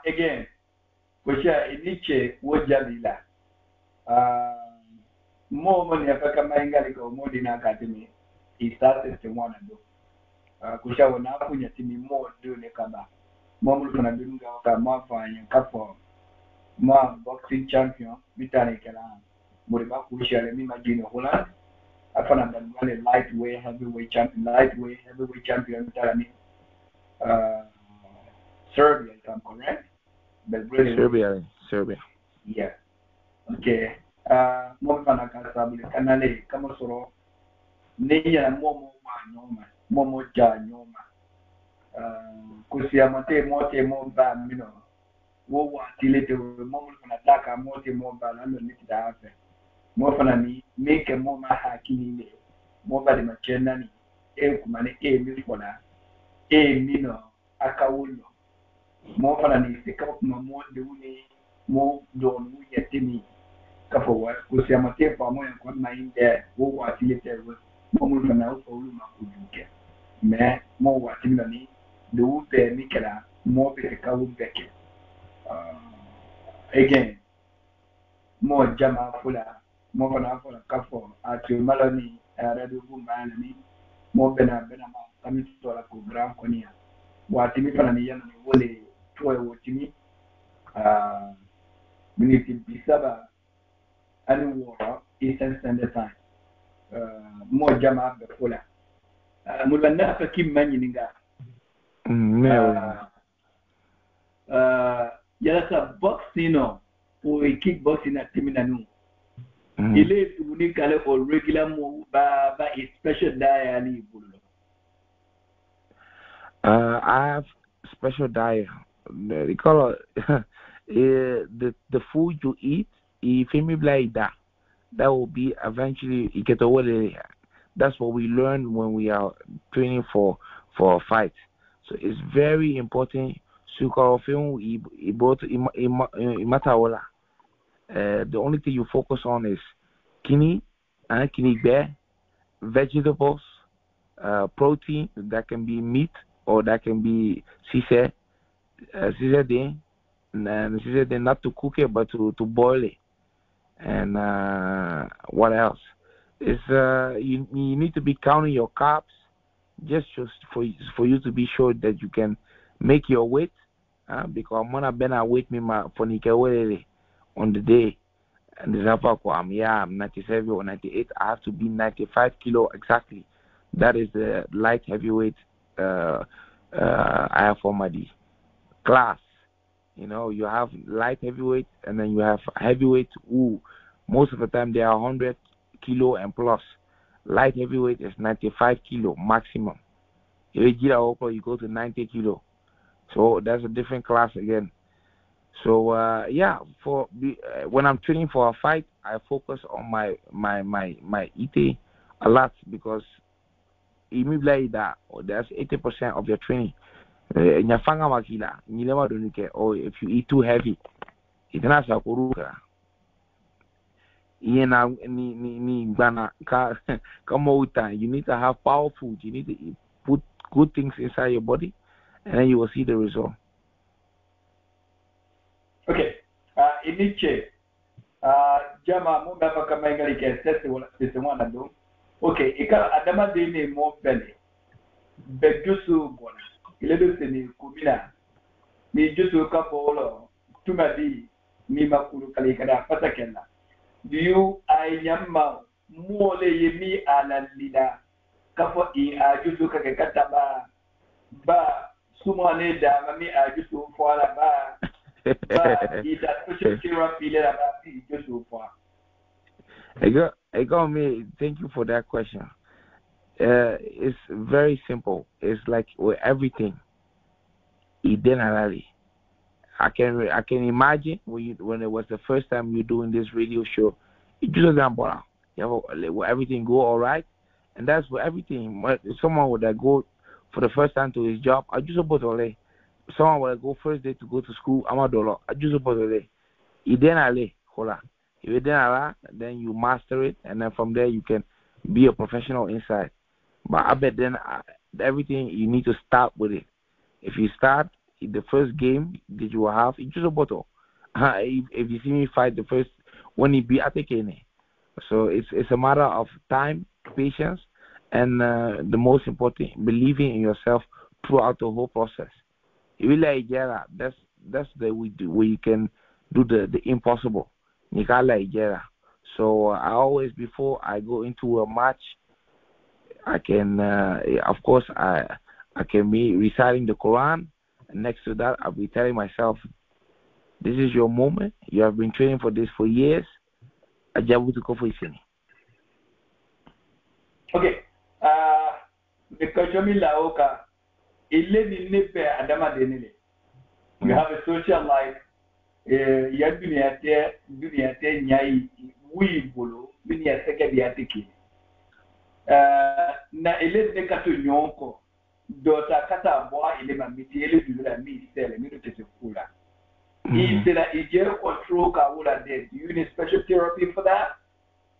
Again, Kusha Iniche Wojabila. More money Africa Mangaliko, more than academy. He started to want to do. Kusha wana kunya timi more do ne kaba. More gonna do more fine couple. More boxing champion, Vitali Kalan. Muriba Kusha, let me imagine Holland. I found them really lightweight, heavyweight champion, Vitali. Serbia, if I'm correct. But really, Serbia. Yeah. Okay. Mwana kasabule kanale kama soro neya momo ja nyoma kusia mote ba mino wo wa tilete momo kunataka mote ba na ndo nikida hape mo fana ni make moma hakini ne mo ba de machena ni kumane mi fona mino akawulo mo fana ni sikama kuma mo de uni mo don yetimi kafowa kusia mate pamoja kwa mainde wo wa tilete mo mo fana ko lu makujuke me mo wa timani de ute mikela mo be ka wu beke again mo jama fula mo fana fula kafo ati maloni radio bumbana ni mo bena ma kami tola ko grand konia wa timi fana ni yana ni wole toy wo timi minute bisaba ani wora Eastern Standard Time mo jama be fula mulana ka kimmanyi ninga yala sa boxing o kickboxing na timina nu ile unikale o regular mo ba a special diet ali bulu. I have special diet. They call it the food you eat. If you like that will be eventually you get away. That's what we learn when we are training for a fight. So it's very important. The only thing you focus on is kidney bear, vegetables, protein that can be meat or that can be sise not to cook it but to boil it. And what else? It's you need to be counting your carbs just for you to be sure that you can make your weight. Because I'm gonna been weight me for Nikawele on the day, and I'm 97 or 98. I have to be 95 kilo exactly. That is the light heavyweight I have for my class. You know, you have light heavyweight and then you have heavyweight who most of the time they are 100 kilo and plus. Light heavyweight is 95 kilo maximum. If you go to 90 kilo. So that's a different class again. So when I'm training for a fight, I focus on my eating a lot because immediately that's 80% of your training. Or if you eat too heavy, it's not sakuruka. You need to have power food. You need to put good things inside your body, and then you will see the result. Okay. Iniche. Jama mo ba kama ingali ke sese wala do. Okay, ika adama de ne mo bele. Bejusu bona. Ile do seni kumina. Ni jusu ka bolo. Tumadi ni makuru kali kada patakenda. Do you ayamma mole yemi ala lida. Kafo I jusu ka kataba ba Sumane da mami a just so far ba. But it's a social therapy that I just so far. I got me. Thank you for that question. It's very simple. It's like with everything. I can imagine when it was the first time you're doing this radio show, it just doesn't everything go all right, and that's for everything. Someone would go for the first time to his job, I just about to someone would go first day to go to school, I'm a dollar, I just about to then you master it, and then from there you can be a professional inside. But I bet then everything you need to start with it. If you start the first game that you will have, it's just a bottle. If you see me fight the first, when he be attacking, so it's a matter of time, patience, and the most important, believing in yourself throughout the whole process. You like that's the way where you can do the impossible. So I always, before I go into a match, I can of course I can be reciting the Quran, and next to that I'll be telling myself, this is your moment. You have been training for this for years. Ajabu to go for okay. Because you have a social life. Na ele de kato nyonko dota kata boa ile mamiti ele dula mi sele mi tete kula. Is that ije control ka wula there? Do you need special therapy for that?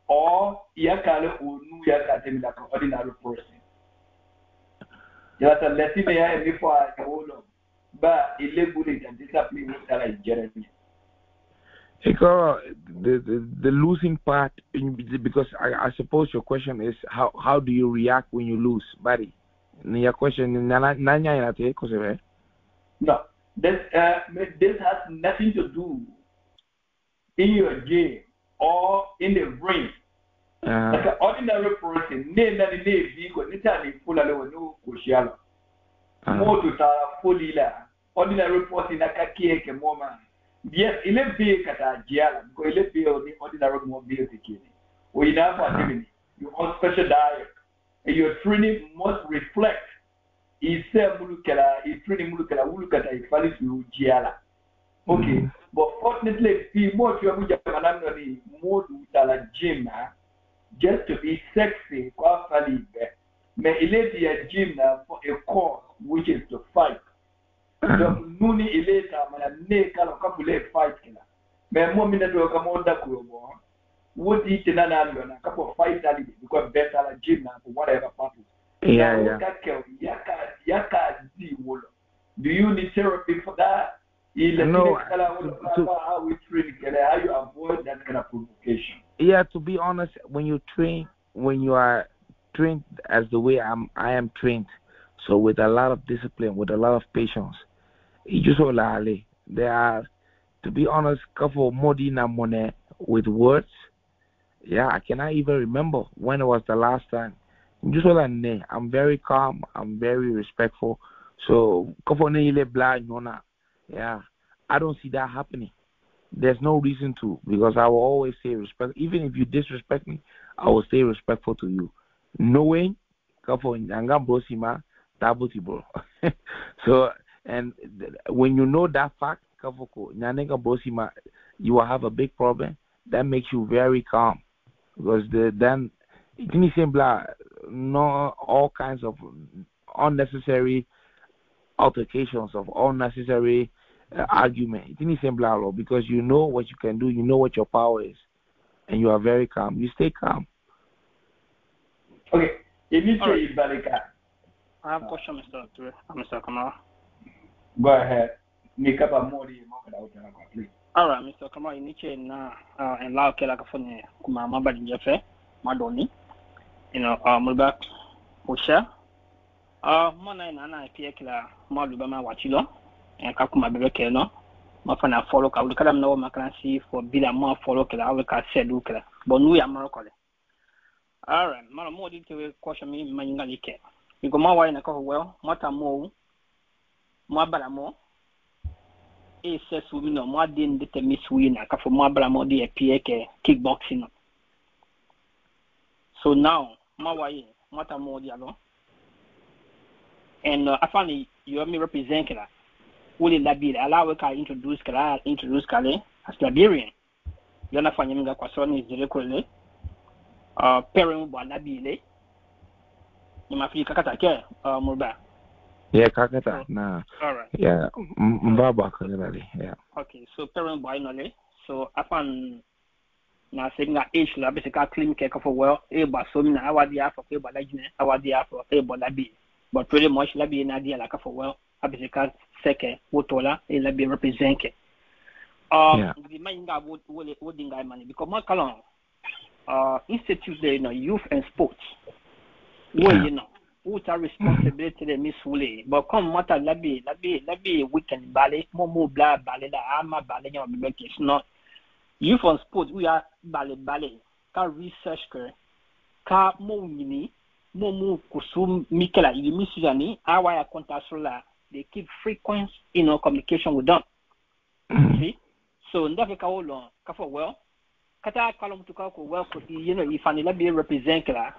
Or yakale unu yakate mi like an ordinary person? Yata leti me ya mi for a whole ba ile bullet and discipline with that Jeremy. The losing part, because I suppose your question is how do you react when you lose, buddy? Your question, no, this has nothing to do in your game or in the brain. Like an ordinary person, ordinary person, yes, ele be kata jiala because ele be on the ordinary more be the we now for you on special diet and your training must reflect is mulukela is training mulukela ulukata ifali you jiala. Okay, but fortunately be more to abuja manano ni more to gym just to be sexy kwa fali be me ele be gym for a cause which is to fight. Donc nuni ileta mana ne kala kapule fight kila me mo mina do kamonda kurobo wodi tinana na kapo fight ali because better la gym na for whatever purpose. Yaka di wolo. Do you need therapy for that? No. How we train how you avoid that kind of provocation? Yeah, to be honest, when you are trained as the way I am trained, so with a lot of discipline, with a lot of patience. There are, to be honest, couple modina money with words. Yeah, I cannot even remember when it was the last time. I'm very calm. I'm very respectful. So yeah, I don't see that happening. There's no reason to, because I will always say respect. Even if you disrespect me, I will stay respectful to you, knowing so. And when you know that fact, you will have a big problem. That makes you very calm, because then it seems like no all kinds of unnecessary altercations, of unnecessary argument. It didn't seem like, because you know what you can do, you know what your power is, and you are very calm. You stay calm. Okay, right. I have a question, Mr. Kamara. Go ahead. Make up a more please. All right, Mr. Kamara, you need to and allow Kelakafone Kumama Badinjafe, Madoni, Mulbak, Osha. Mona and Anna Piekla, Malubama Wachilo, and Kakuma Bekeno. Mafana follow Kaukam no Macansi for Bida more follow Kalaka said Luka, Bonu Amarocole. All right, Mala more detailed question me, Mangalike. You go more wine a well, what a more. moi balamo et c'est soumis non moi din de te miswi na ka fo moi balamo de pied ke kickboxing. So now moi waye moi ta mo dialo and afani you me represent kala wole labile allow ka introduce kala as Liberian yana fanya mga kwa soni directly parent wa labile ni mafika kata ke murba. Yeah, kakata na. All right. Yeah, mbaba kakata. Yeah. Okay, so parent boy nole. So afan na singa age la be se ka claim ke ka for well e ba so mi na awadi afọ ke ba lajine awadi afọ e bo labi. But pretty much labi na dia la ka for well abi se ka seke wotola e labi represent ke. The man nga wo dinga money because my kalon institute there, youth and sports. Well, what's our responsibility to Miss Woolley? But come matter labi weekend ballet, more blah ballet, ama ballet, it's not youth and sports. We are ballet. Ka research ka mo mini, mo kusum mikela. You miss Jani, our contact solar. They keep frequent, communication with them. See, so ndafe ka olo ka for well. Kata kalom to ka well, if an labi represent la.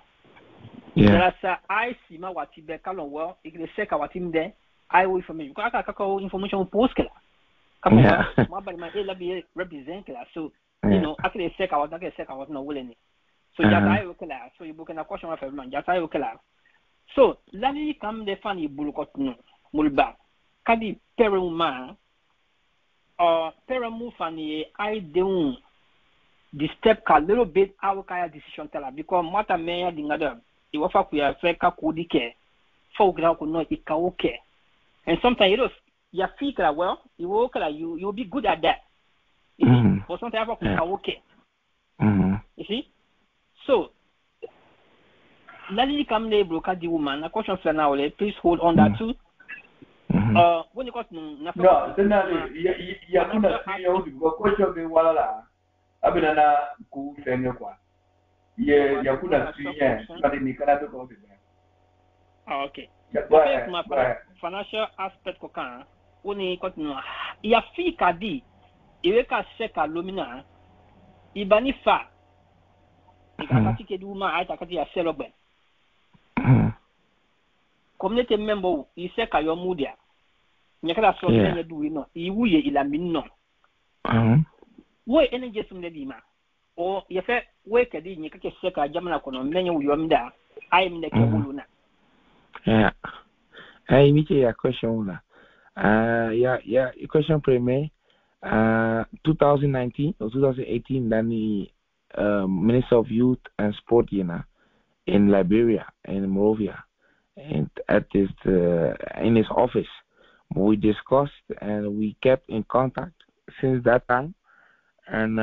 Yeah. There I see my what be kalon well, if they say what him there, I will information. Ka information post kala. Yeah. My labi represent la. So actually say I was not willing. So just I will kala. So you book a question of everyone. Just I will kala. So labi come the funny bulukot no mulba. Kadi peruma peremu funny I don't disturb a little bit our kaya decision teller because mata meya dingada iwafa kuya feka kudike folk na kuno ikaoke and sometimes you feel that well you'll be good at that for sometimes you ikaoke you see so lali kamle broker the woman a question for now please hold on that too when you got no ya kuna sio kwa question be wala abina na ku fenge kwa ye ya kuna sio but ni kana to ko be okay yeah, financial aspect ko kan woni ko no ya fi kadi iwe ka seka lumina ibani fa ikakati ke duma aita kati ya selogbe community member iseka yo mudia nyakala so nye duwi no iwuye ilamin no wo energy sum de ma o ye fe we kadi nyika ke seka jamana kono menye uyomda ai mne ke buluna yeah ai mi ya question la yeah question premier 2019 or 2018 Danny Minister of Youth and Sport in Liberia and Monrovia and at his in his office we discussed and we kept in contact since that time and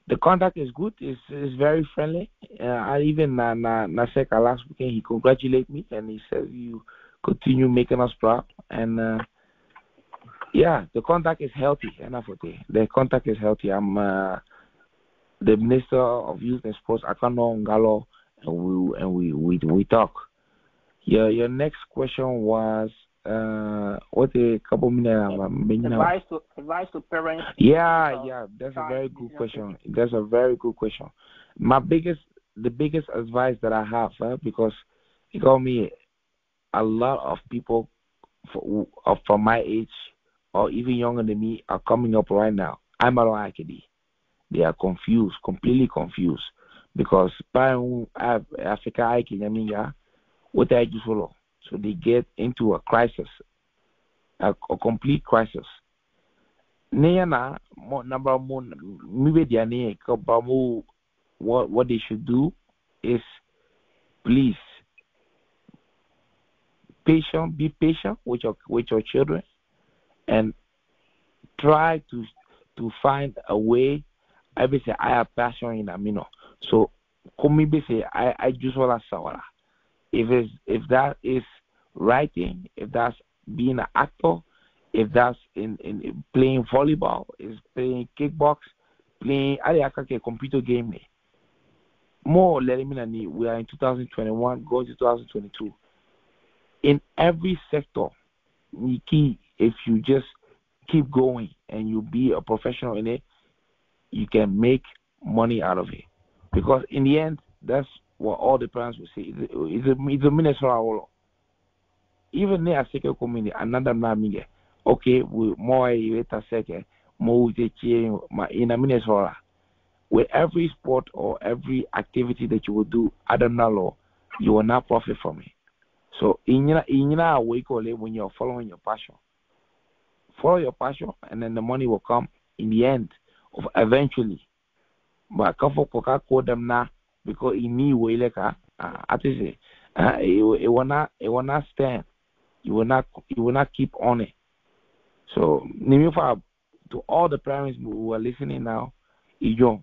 the contact is good. It's very friendly. I even Naseka last weekend he congratulated me and he said you continue making us proud and yeah the contact is healthy enough okay the contact is healthy. I'm the Minister of Youth and Sports Akano Ngalo and we talk. Your next question was what a couple minutes advice to parents. Yeah, that's a very good question. That's a very good question. The biggest advice that I have because you got me a lot of people from my age or even younger than me are coming up right now. I'm a Akedi. They are confused, completely confused because by Africa Aikenya what I just follow. So they get into a crisis, a complete crisis. What they should do is please be patient with your children and try to find a way. I be say I have passion in Amino. So come be say I just want to sawara. If that is writing, if that's being an actor, if that's in playing volleyball, is playing kickbox, playing a computer game. More letting me we are in 2021, going to 2022. In every sector, key if you just keep going and you be a professional in it, you can make money out of it. Because in the end, that's what all the parents will say. It's a Minnesota. Even near a second community, another name. Okay, we more later second, more in a Minnesota. With every sport or every activity that you will do, I don't know, you will not profit from it. So in your way, when you're following your passion, follow your passion, and then the money will come in the end, of eventually. But couple call them now because in me way like it will not stand. You will not keep on it. So to all the parents who are listening now, you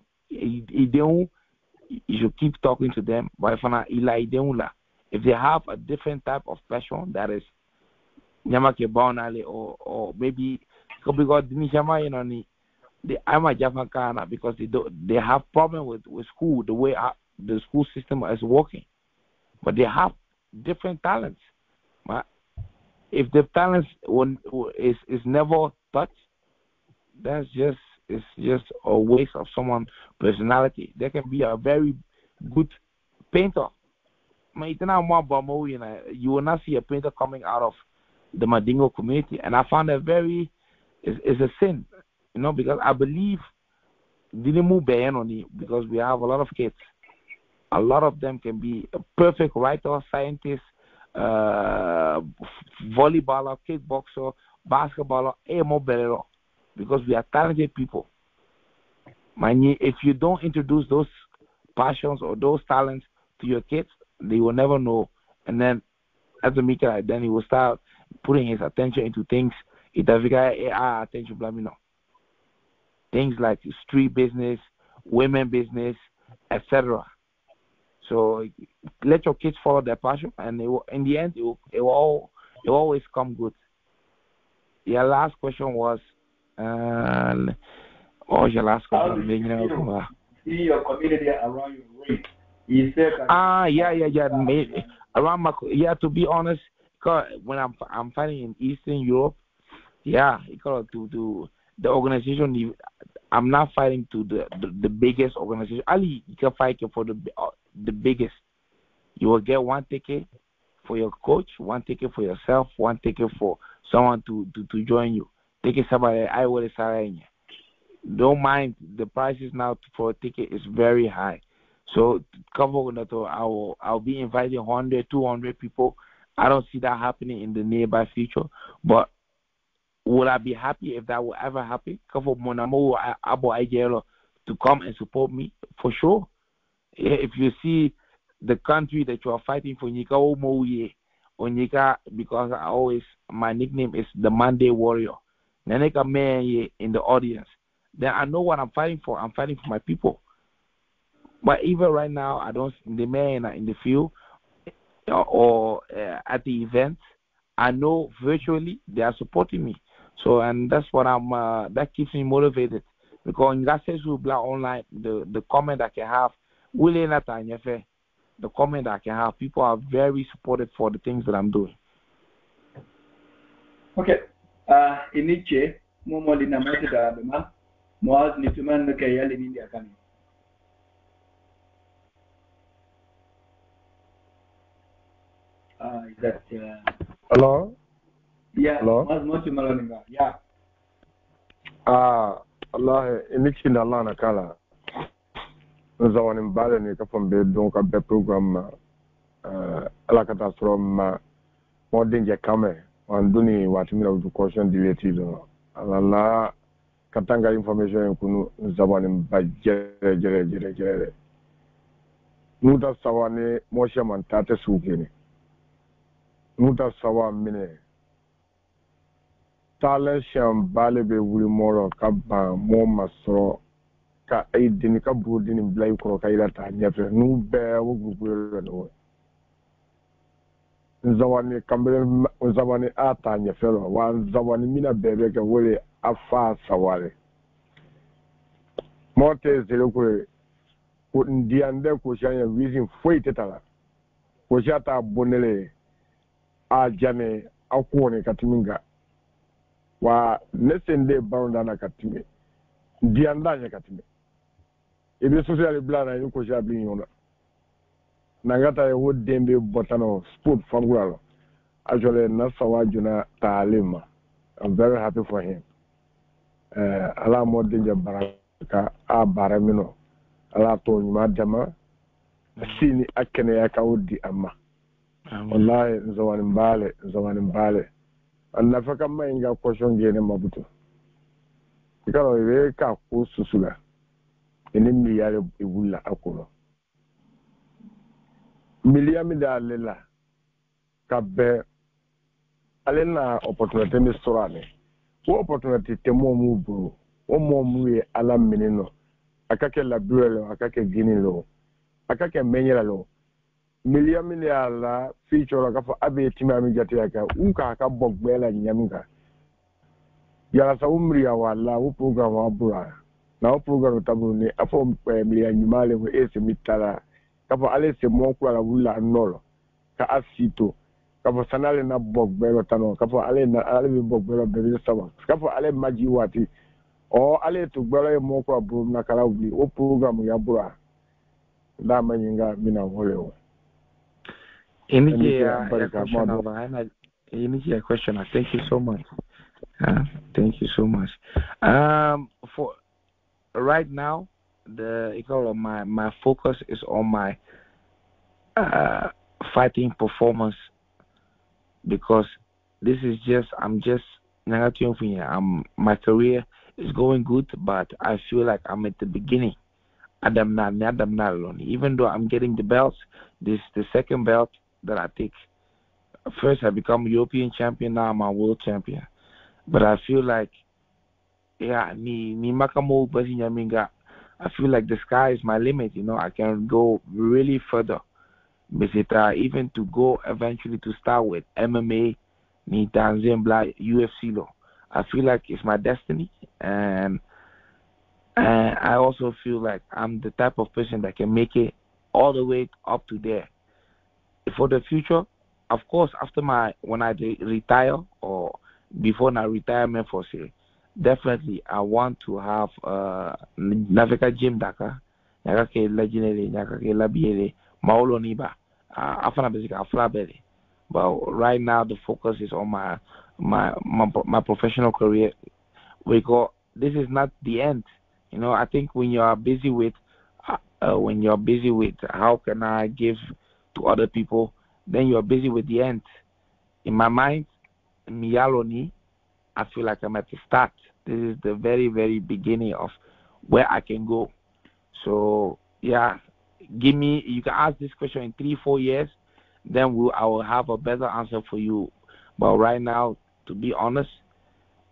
should keep talking to them. But if they have a different type of passion that is or maybe because I'm a Japan because they have problem with school, the way the school system is working, but they have different talents. But if the talents is never touched, that's just a waste of someone's personality. They can be a very good painter. You will not see a painter coming out of the Mandingo community, and I found that it's a sin. Because I believe because we have a lot of kids. A lot of them can be a perfect writer, scientist, volleyballer, kickboxer, basketballer, because we are talented people. If you don't introduce those passions or those talents to your kids, they will never know. And then as a maker, then he will start putting his attention into things. Attention, things like street business, women business, etc. So let your kids follow their passion, and in the end, it will always come good. Your last question was, what was your last question? See your community around your way. You said around my to be honest, because when I'm fighting in Eastern Europe, because to the organization, I'm not fighting to the biggest organization. Ali, you can fight for the biggest. You will get one ticket for your coach, one ticket for yourself, one ticket for someone to join you. Ticket somebody I will say. Don't mind the prices now for a ticket is very high. So I'll be inviting 100, 200 people. I don't see that happening in the nearby future, but would I be happy if that would ever happen? To come and support me, for sure. If you see the country that you are fighting for, because my nickname is the Monday Warrior. In the audience, then I know what I'm fighting for. I'm fighting for my people. But even right now, I don't see the man in the field or at the event. I know virtually they are supporting me. So, and that's what that keeps me motivated. Because in that sense, online, the comment I can have, the comment I can have, people are very supportive for the things that I'm doing. Okay. Iniche, Momo Lina Matida, the man, Moaz Nituman Kayal in India coming. Is that hello? Yeah, hello? Yeah. Allah, inichi na Allah na kala. Nza wani mbale ni kafon be donc a be program ala kata from modern kame wanduni watimira education related ala katanga information kunu nza wani mbajere nuda sawane mosha mantate sukene nuda sawa mine tale sham bale be wuri moro kaba mo masro ka aidini ka budini blay ko ka ila ta nyefe nu be wo gugu no nzawani kambere nzawani ata nyefe ro wa nzawani mina bebe ka wole afa sawale mote zele ko ndiande ko shanya reason foi tetala ko shata bonele a jame akuone katiminga wa nesende baronda na katime diandanya katime ebe social blana yuko jabli yona nangata ye wodembe botano sport fangulalo actually nasawajuna taalima. I'm very happy for him. Ala mo dinja baraka a baramino ala to nyuma dama sini akene ya kawdi amma wallahi zawani mbale annafaka mainga question gene mabuto ikalo iwe ka ko susula ene miliyare ibulla akono miliyami dalela kabbe alena opportunity ni sorane wo opportunity temo mu bro o mo mu ye ala minino akake la buelo akake ginilo akake menyela lo miliyami ala feature ka fo abe timami jati aka unka ka bogbela nyamga ya sa umri ya wala wo program abura na wo program tabu ni afo miliyani nyumale wo ese mitala ka fo ale se mo kwa la wula nolo ka asito kapo sanale na bogbelo tano kapo ale bi bogbelo bebe sawa kapo ale maji wati o ale to gbelo e moko abu na kala ubli o program ya bura da manyinga mina holewo Iniji a question. Thank you so much. Thank you so much. For right now, my focus is on my fighting performance. Because this is my career is going good, but I feel like I'm at the beginning. Even though I'm getting the belts, this is the second belt that I take. First, I become European champion. Now I'm a world champion. But I feel like, I feel like the sky is my limit. I can go really further. Even to go eventually to start with MMA, UFC law. I feel like it's my destiny, and I also feel like I'm the type of person that can make it all the way up to there. For the future, of course, when I retire or before my retirement for say, definitely I want to have Navika Jim Daka, Nyakake Legendary, Nyakake Labiere, Maolo Niba. But right now the focus is on my professional career. This is not the end. I think when you are busy with how can I give to other people, then you are busy with the end. In my mind, Miyaloni, I feel like I'm at the start. This is the very, very beginning of where I can go. So yeah. You can ask this question in 3-4 years, then I will have a better answer for you. But right now, to be honest,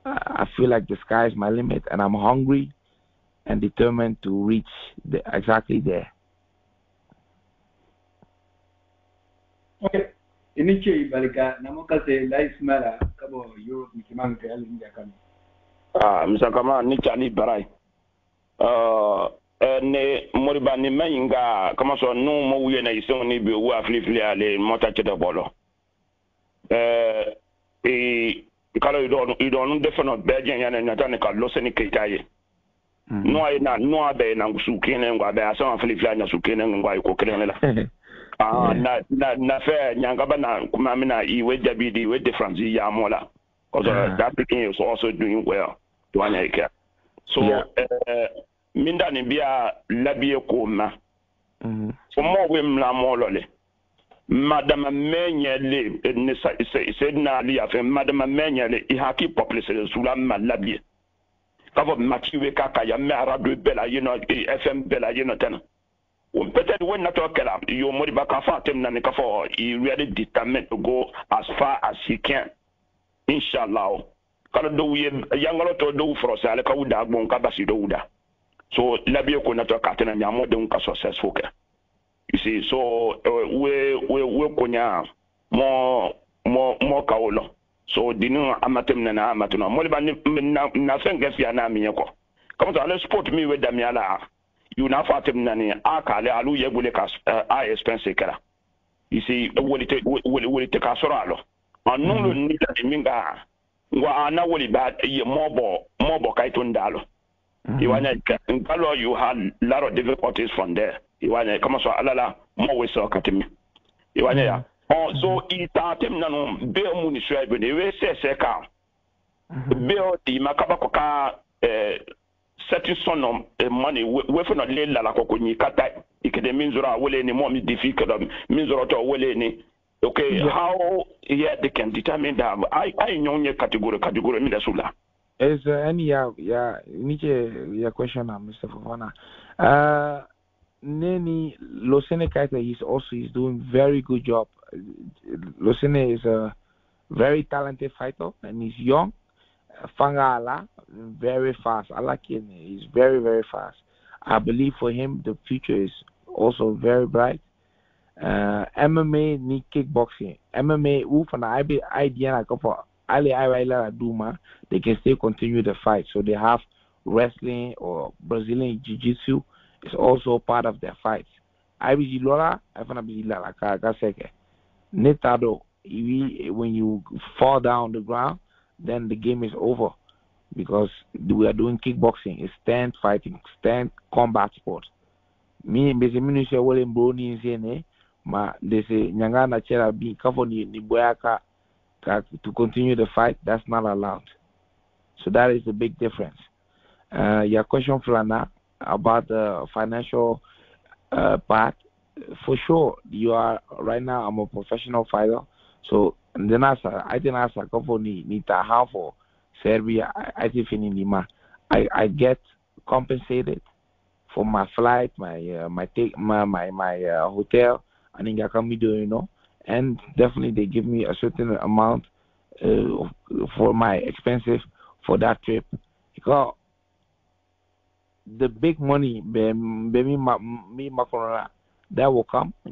I feel like the sky is my limit, and I'm hungry and determined to reach exactly there. Okay. Iniche ibalika namokase laismara kabo Europe mikimanga alinja kami. Msakama nichani barai. Ne moriba ni mayinga kama so no mo wiye na ison ni bi owu aflifli ale mota chede bolo kala idon defino bejen yana nyata ne ka loseni keitaye no ay na no abe na ngusukene ngwa be asan aflifli anya sukene ngwa ko kene la na fe nyanga bana kuma mina iwe dabidi we difference ya mola because that picking is also doing well to anya so minda ni bia labie koma so mo we mla mo lole madama menyele ne se na ali afa madama menyele I haki population sula ma labie kavo matiwe kaka ya mara do bela FM bela tan peut-être when not okela you modi baka fa tem na ne kafo he really determined to go as far as he can inshallah kala do we yangalo to do for sale ka wuda gbon ka basi do wuda. So labie ko na to katena nyamo de nka successful ka. You see, so we konya mo kaolo. So dinu amatem na amatuna. Mo liba na senga sia na minyeko. Kama to ale sport mi we damiala. You na fatem na ni akale alu yegule ka expense kala. You see, will it ka soralo. anulu ni da minga wa ana woli ba ye mobo kaitun dalo iwana ngalo you had a lot of difficulties from there iwana kama so alala mo we so katimi iwana ya so ita tem nanu be mu ni swa be we se ka be o di makaba ko ka setting son of money we for not le la ko ni kata ikede minzura wole ni mo mi difficult minzura to wole ni. Okay, how they can determine that? I know your category Midasula. Is any your question, Mr. Fofana? Neni Losene Kaita he's doing very good job. Losene is a very talented fighter and he's young. Fangala, very fast. I like him. He's very, very fast. I believe for him the future is also very bright. MMA ni kickboxing. MMA from the idea like for Ali Duma, they can still continue the fight. So they have wrestling or Brazilian jiu-jitsu is also part of their fights. IBG Lola, I found like Kaseke. Netado, when you fall down the ground, then the game is over because we are doing kickboxing. It's stand fighting, stand combat sport. Me, Beziminusha William Brony is ma they say nyangana chera bi kafo ni boyaka to continue the fight. That's not allowed. So that is the big difference. Your question, Flana, about the financial part, for sure you are right now. I'm a professional fighter, so then I didn't ask a couple ni taha for Serbia. I think I get compensated for my flight, my hotel. And and definitely they give me a certain amount for my expenses for that trip. Because the big money, that will come, the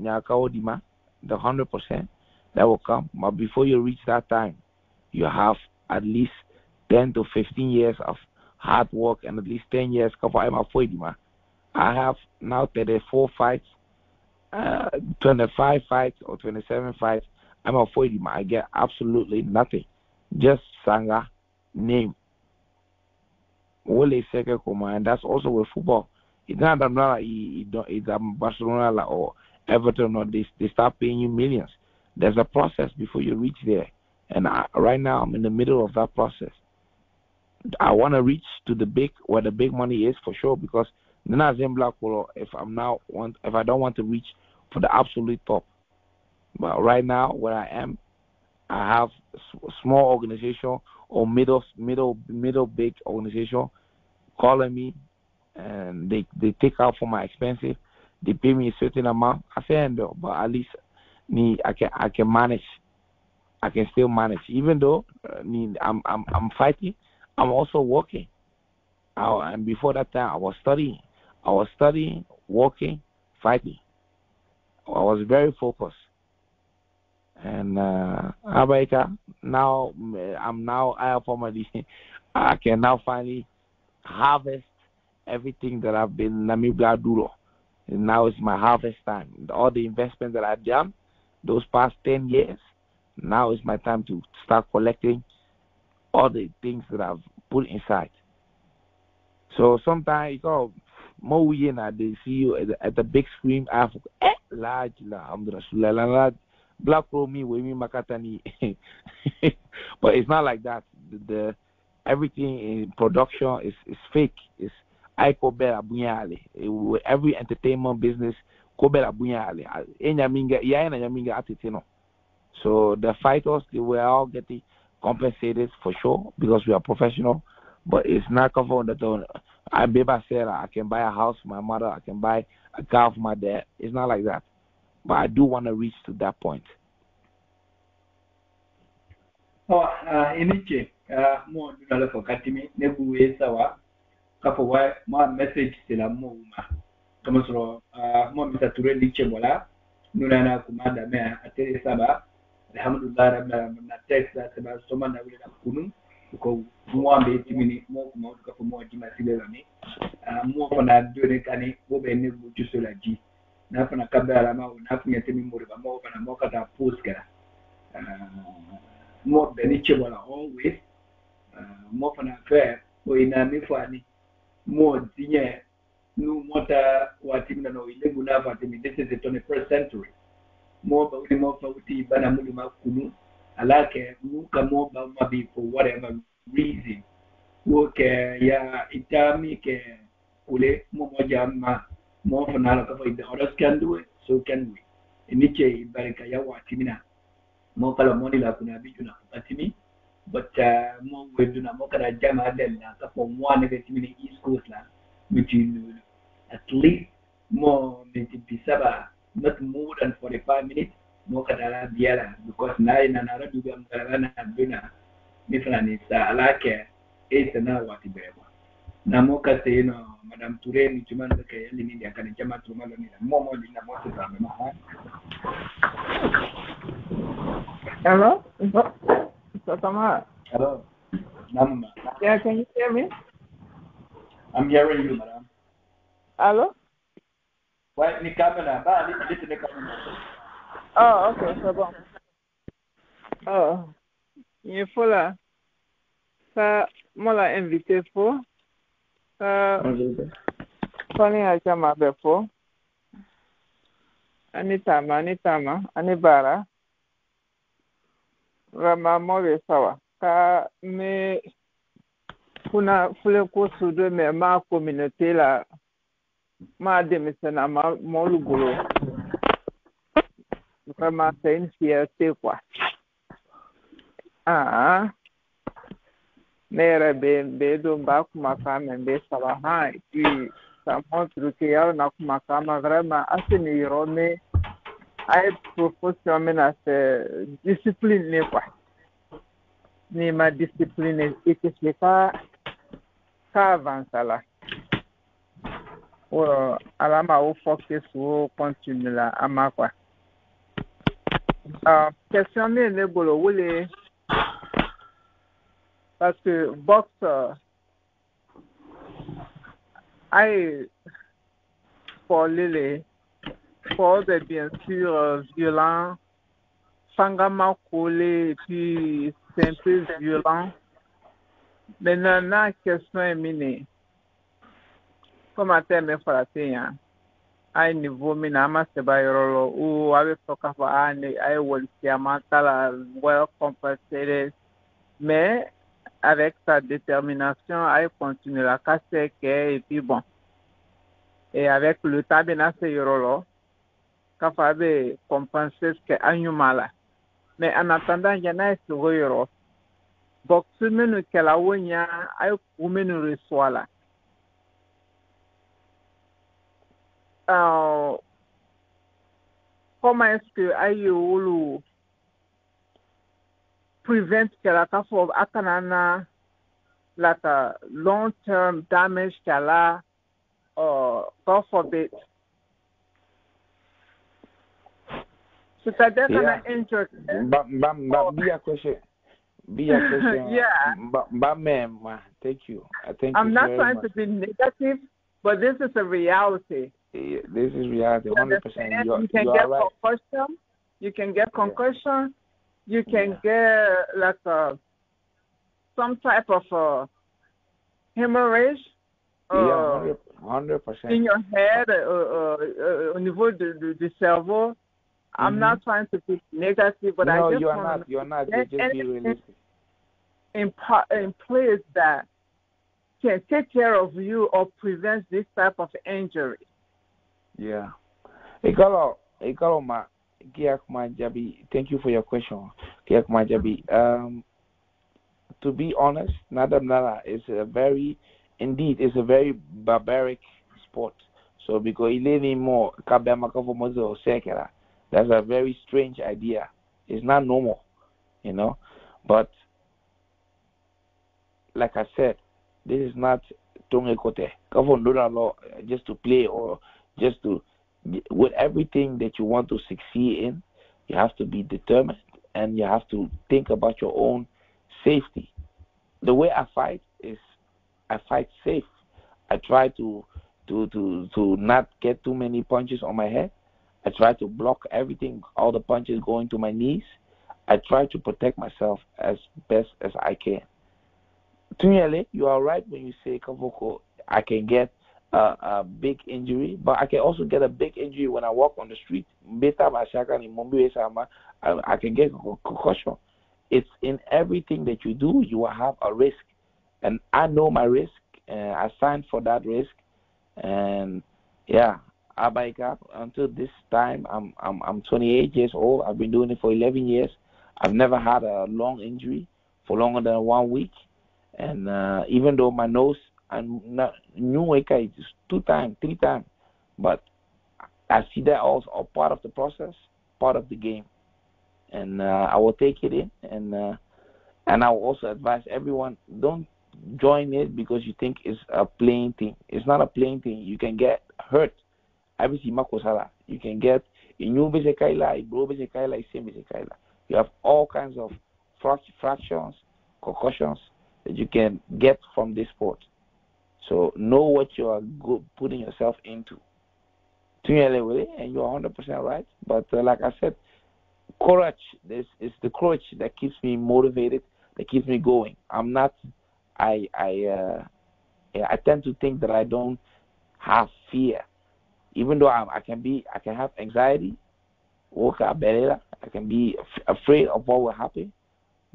100%, that will come. But before you reach that time, you have at least 10 to 15 years of hard work and at least 10 years. I have now 34 fights. 25 fights or 27 fights, I'm afraid I get absolutely nothing. Just Sanga name. Wole Seke Koma, and that's also with football. It's not that it's Barcelona or Everton or they start paying you millions. There's a process before you reach there. And right now I'm in the middle of that process. I want to reach to where the big money is for sure because if I don't want to reach for the absolute top, but right now where I am, I have a small organization or middle big organization calling me, and they take out for my expenses. They pay me a certain amount. I say no, but at least I can manage. I can still manage, even though I'm fighting. I'm also working. And before that time, I was studying, working, fighting. I was very focused. And Abaika, now I can now finally harvest everything that I've been Namibia Duro. And now it's my harvest time. All the investment that I've done those past 10 years, now is my time to start collecting all the things that I've put inside. So sometimes more they see you at the big screen. I have large black pro me with me makatani, but it's not like that. The everything in production is fake. It's I kobela bunyale. Every entertainment business kobela bunyale. So the fighters, they were all getting compensated for sure because we are professional, but it's not covered that I said I can buy a house for my mother, I can buy a car for my dad. It's not like that. But I do want to reach to that point. Iniche, mo dunala for katimi, nebu sawa, kafa ma message sila mo uma. Kama soro, mo misa ture liche mola, nunana kumada mea ateri saba, alhamdulillah rabbil na text saba soma na wile na kunu, ko muambe timini mo kuma kafa mo jima sile lami, mo fana dole kani mo be ne bu jusola ji. Na fana kabla ma na funya temi mo ba mo fana mo kata post kara. more beneficial always more for an affair or in a mifani more dinner no matter what him no illegal have this is the 21st century more but more for bana mulima kunu alake muka more ba be for whatever reason work ya itami ke kule mo moja ma mo for na ka the others can do it so can we iniche barika ya watimina mo kala moni la kuna bijuna atimi but mo weduna mo kana jama den na ka for one ke timini east coast la which is at least more maybe bisaba not more than 45 minutes mo kana biara because na na radu ga mkala na bina mifana sa alake na wati beba na mo ka se no madam Touré ni chuma ndo ke yali ni akani chama tuma lo ni mo na mo se ba ma ha. Hello? Hello. Mama. Yeah, can you hear me? I'm hearing you, madam. Hello? Why ni kamera ba ni kamera. Oh, okay, so bon. Oh. Il faut là. Ça mola invité pour Tony Achama before. Anitama, Anibara. Rama Mori sawa. Ka me kuna fule kusu de me ma communauté la ma démissionné ma molugolo. Vraiment c'est une fierté quoi. Ah. Nera be do ba kuma kama be sawa ha et ça montre que ya na kuma kama vraiment assez nirome ai professionnel c'est discipline quoi. Ni ma discipline et que c'est pas avant ça là. Ou alama au focus ou continue là ama quoi. Question ne bolo wole parce que boxe pour bien sûr violent sangama collé et puis c'est un peu violent. Maintenant la question est minée comment t'aimes frapper hein à niveau minama c'est pas yorolo ou avec soka fa ai mental well compensated mais avec sa détermination à continuer la casser et puis bon et avec le temps bien assez yorolo quand avait compenser ce que animal mais en attendant il y en a sur yoro boxe menu que la wonya ay menu reçoit là comment est-ce que ayolu prevent que la kafo akanana like a long-term damage kala or God forbid. C'est-à-dire qu'on a injured. Be a question. Yeah. Thank you. I'm not trying to be negative, but this is a reality. Yeah, this is reality, 100%. You can get concussion. You can get concussion. You can get like some type of hemorrhage. 100%. In your head, au niveau du cerveau. I'm not trying to be negative, but no, I just you're want not. You're not. Just be realistic. In place that can take care of you or prevent this type of injury. Yeah. Thank you for your question. To be honest, Nadam is a very barbaric sport. So because that's a very strange idea. It's not normal, But like I said, this is not Tongekote. Just to play or just to, with everything that you want to succeed in, you have to be determined and you have to think about your own safety. The way I fight is I fight safe. I try to not get too many punches on my head. I try to block everything, all the punches going to my knees. I try to protect myself as best as I can. Tunyele, you are right when you say Kavoko, I can get a big injury, but I can also get a big injury when I walk on the street. I can get a concussion. It's in everything that you do, you will have a risk. And I know my risk, and I signed for that risk. And yeah, Abaika, until this time, I'm 28 years old. I've been doing it for 11 years. I've never had a long injury for longer than 1 week. And even though my nose, I'm not new is 2 times, 3 times, but I see that also a part of the process, part of the game, and I will take it in, and I will also advise everyone, don't join it because you think it's a playing thing. It's not a playing thing. You can get hurt. You can get you have all kinds of fractions, concussions that you can get from this sport. So know what you are putting yourself into. And you're 100% right. But like I said, courage is the courage that keeps me motivated, that keeps me going. I tend to think that I don't have fear. Even though I can have anxiety, I can be afraid of what will happen,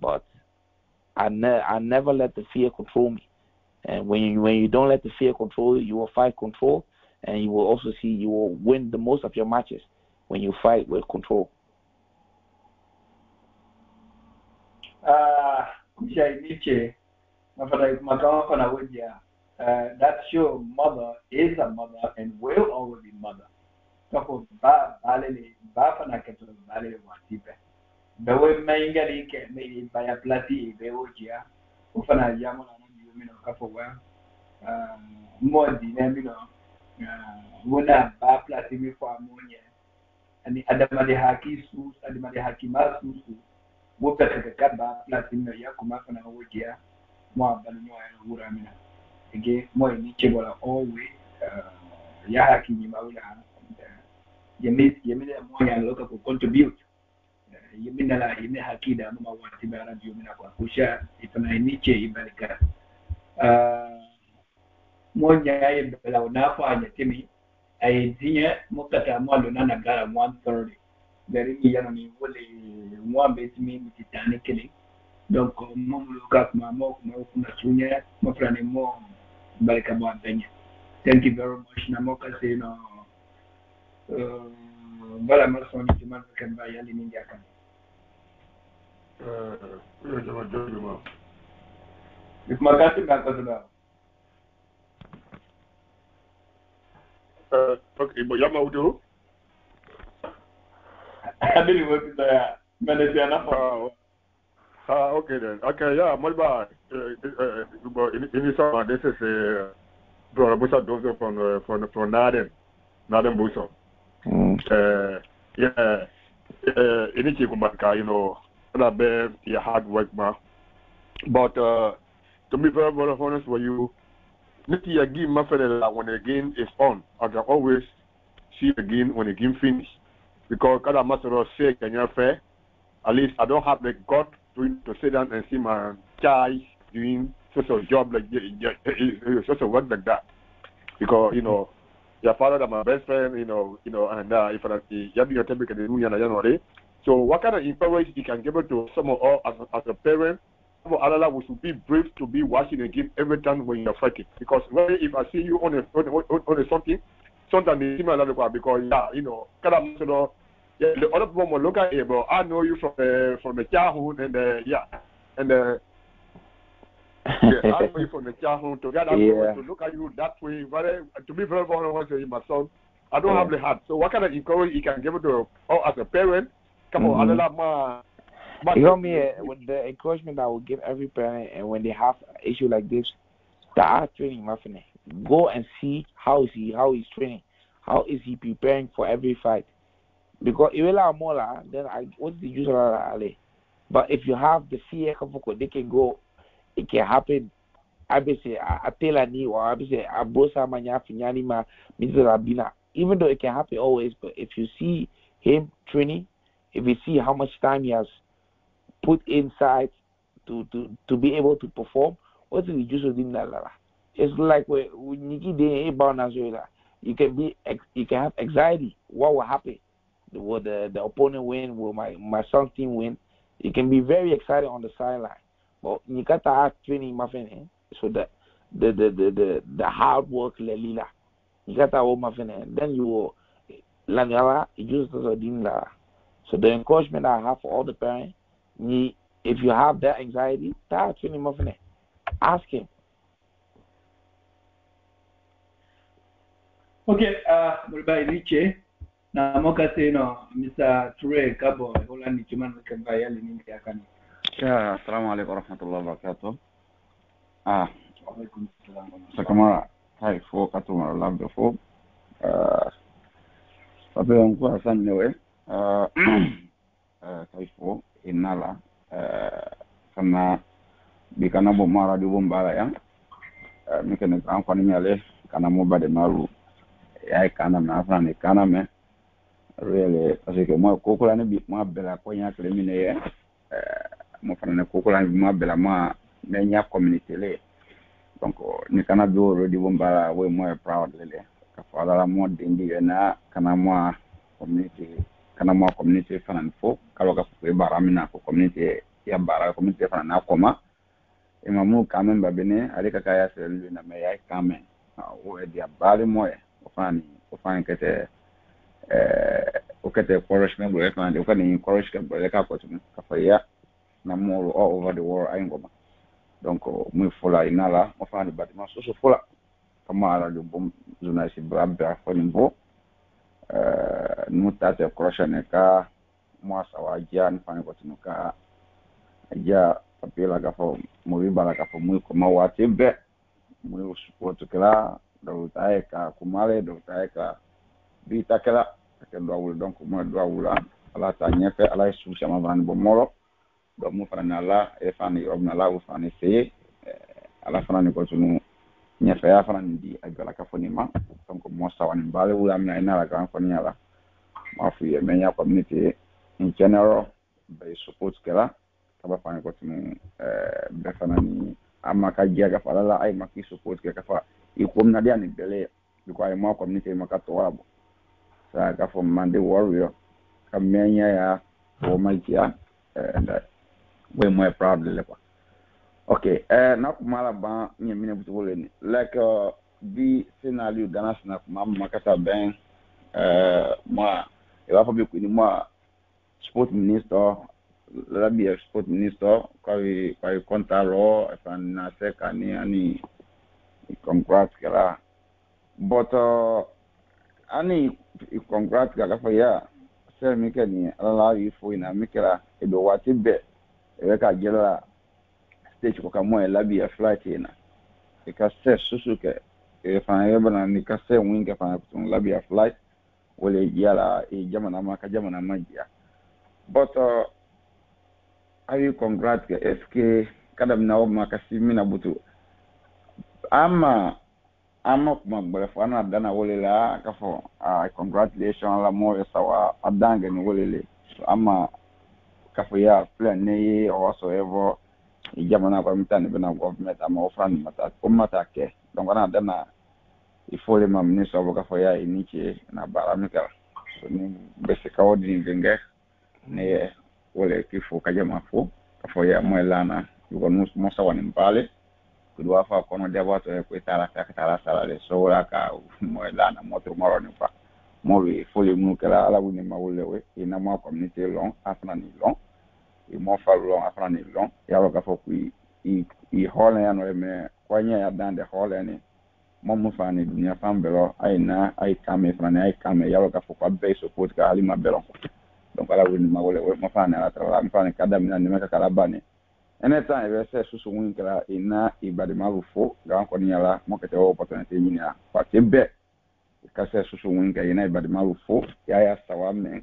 but I never let the fear control me. And when you don't let the fear control you, you will fight control, and you will also see you will win the most of your matches when you fight with control. That your mother is a mother and will always be mother. So ba fana keto balele watipe. Bewe maingali ke me baya plati bewo jia. Ufana yamu na ndio mino kafo wa. Modi na mino. Wona ba plati mi kwa monye. Ani adamade haki sus, adamade haki masus. Wope kaka ba plati mi ya kuma fana wojia. Mo balu mo ya hura mina. Again, more in each one always. Yahaki ni maula. You mean more and local to contribute. You mean that you may have kid and no one to be around you. Kusha, if I need you, Ibalika. More yay, Bella, now for the Timmy. I dear Mokata Molunana Gara 130. Very young, one base me with Titanic killing. Donc, mon look up my more, no, Junior, my friend, more. Thank you very much. Namoka say no. But I'm also to man can buy in India. If my cousin back as well. Okay, but Yamaudu? I didn't work with the manager. Okay then. Okay, yeah, Malba. In this summer, this is Brother Busa Dozo from Naden Busa. Yeah, in Chikumaka, that be your hard work, man. But to be very, very honest with you, this year game my friend when the game is on, I can always see the game when the game finish. Because kada master say can you fair? At least I don't have the gut to sit down and see my child doing such a job like such a work like that, because your father is my best friend, and if I see your typical so what kind of encouragement you can give it to some of us as a parent? We should be brave to be watching the game every time when you're fighting, because if I see you on a something, sometimes they see me a lot because kind of yeah, the other people will look at it, but I know you from the childhood, and I know you from the childhood. To get that to look at you that way, to be very honest with my son, I don't have the heart. So what kind of encouragement you can give it to as a parent? Come on, I love my. With the encouragement I will give every parent, and when they have an issue like this, start training my friend. Go and see how he's training, how is he preparing for every fight. Because if you are more, then what's the use of that? But if you have the fear, they can go. It can happen. I say I tell a knee, or I say I brosa manya finyani ma mizrabina. Even though it can happen always, but if you see him training, if you see how much time he has put inside to be able to perform. What is the use of that? It's like when you get you can have anxiety. What will happen? Will the opponent win? Will my son's team win? You can be very excited on the sideline. But you got to have training, my friend. So the hard work, lelila. You got to hold my friend. Then you will use the. So the encouragement I have for all the parents, if you have that anxiety, ask him. Okay, Mulbai Riche, na moka seno, Mr. Ture Kabo, Holland Nichuman Kambaya, Lini Yakani. Yeah, assalamu alaikum warahmatullahi wabarakatuh. Sakamara, hi, for Katuma, love the folk. Pape onko asan newe, kaifo, inala, kana bikana bomara di bombara yang, mikene kamfani nyale, kana moba de maru, ya kana me afrani kana me, really, parce que moi kokola ne bi moi bela konya klemine ye, mo fana kokola ne moi bela moi menya community le. Donc ni kana bi oro di bombara we moi proud lele. Ka fala la mo dindi na kana moi community fana fo kalo ka fu baramina ko community ya bara community fana na koma e mamu kamen babene ale ka kaya selu na me ya kamen o e dia bale moye o fani kete o kete encouragement bo e fana de o kan encourage ka bo le ka ko tumi ka fa ya na mo all over the world ay ngoma donc muy fola inala o fani batima so fola kama ala de bom journaliste brabba fani bo nutate crochane ka mwasa wa jan fani ko tunuka ja papela ka fo muri bala ka fo muy ko mawati be muy support kala do tae ka kumale do tae ka bita kala ke do wul donc mo do wula ala ta nyefe ala su chama van bo moro do mu fana la e fani obna la u fani se ala fana ko tunu nyefe ya fana ndi agala ka foni ma donc mo sawani bale wula mina ina la kan foni ala mafu ye menya community in general by support kala kaba fani ko tunu be fana ni ama ka jaga fala la ay maki support ka fa ikom na dia ni bele biko ay mo community makato wabo sa ka fo mande warrior ka menya ya o maikia and we more proud le kwa. Okay, na kumala ba nyemine butole ni like bi senali Ghana na mama makata ben moi e va fabi kuni moi sport minister la bi sport minister kwa kontaro fan na seka ni ani congrats kala but ani congrats kala fa ya se mikani ala ifo ina mikala e do wati be e ka gela stage kwa moyo labi ya flight ina ikase susuke fa yebana ni kase winga fa kutung labi ya flight wale yala e jamana majia but ayi congrats ke eske kada mnawo makasimi na butu ama kuma gbere fa na dana wale la ka fo congratulations la mo sawa adange ni wale le ama ka fo ya plan ne or whatsoever jamana kwa mtani bena government ama ofran mata komata ke donc ana dana il faut les m'amener sur le café ya iniche na baramika so ni besika odi ngenge ne wole kifo kajama fo café ya mwelana yuko musa wani mbale kudwa fa kono debato ko tara sala le so wala ka mwelana moto maro ni fa mowi fole mu kala ala woni mawule we ina ma community long afna ni long e mo fa long afna ni long ya ka fo ku i hole ya no me kwanya ya dande hole ni mo fani dunia fambelo aina ai kame fani ai kame ya ka fo kwa be support ka alima belo donc ala woni mawule we mo fani ala tra fani kada mina ni meka kala bani ene ta e se susu won kala ina ibade mavufo ga ko ni ala mo kete opportunity ni ya kwa tembe kase susu winga ina ibadi marufu ya sawa men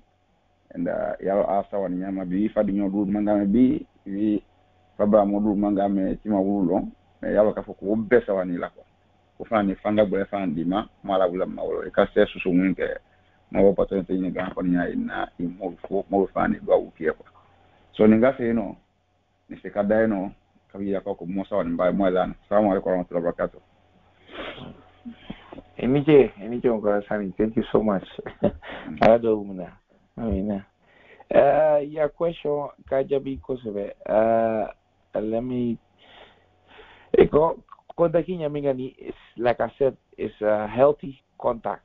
and ya asawa ni nyama bi fa di nyodu mangame bi baba modu mangame tima wulo me ya ka foko be sawa ni la ko fani fanga bo fa ndima mala bula mawlo kase susu winga mo opportunity ni ga ko ni ina imufu mo fani do wukie ko so ninga se no Mr. Kadeno, Kavia Koko Mosa and by Moilan. Salaam alaikum warahmatullahi wabarakatuh. Thank you so much. Yeah, question Kajabi Kosovo. Let me contacting Yamingani is, like I said, is a healthy contact.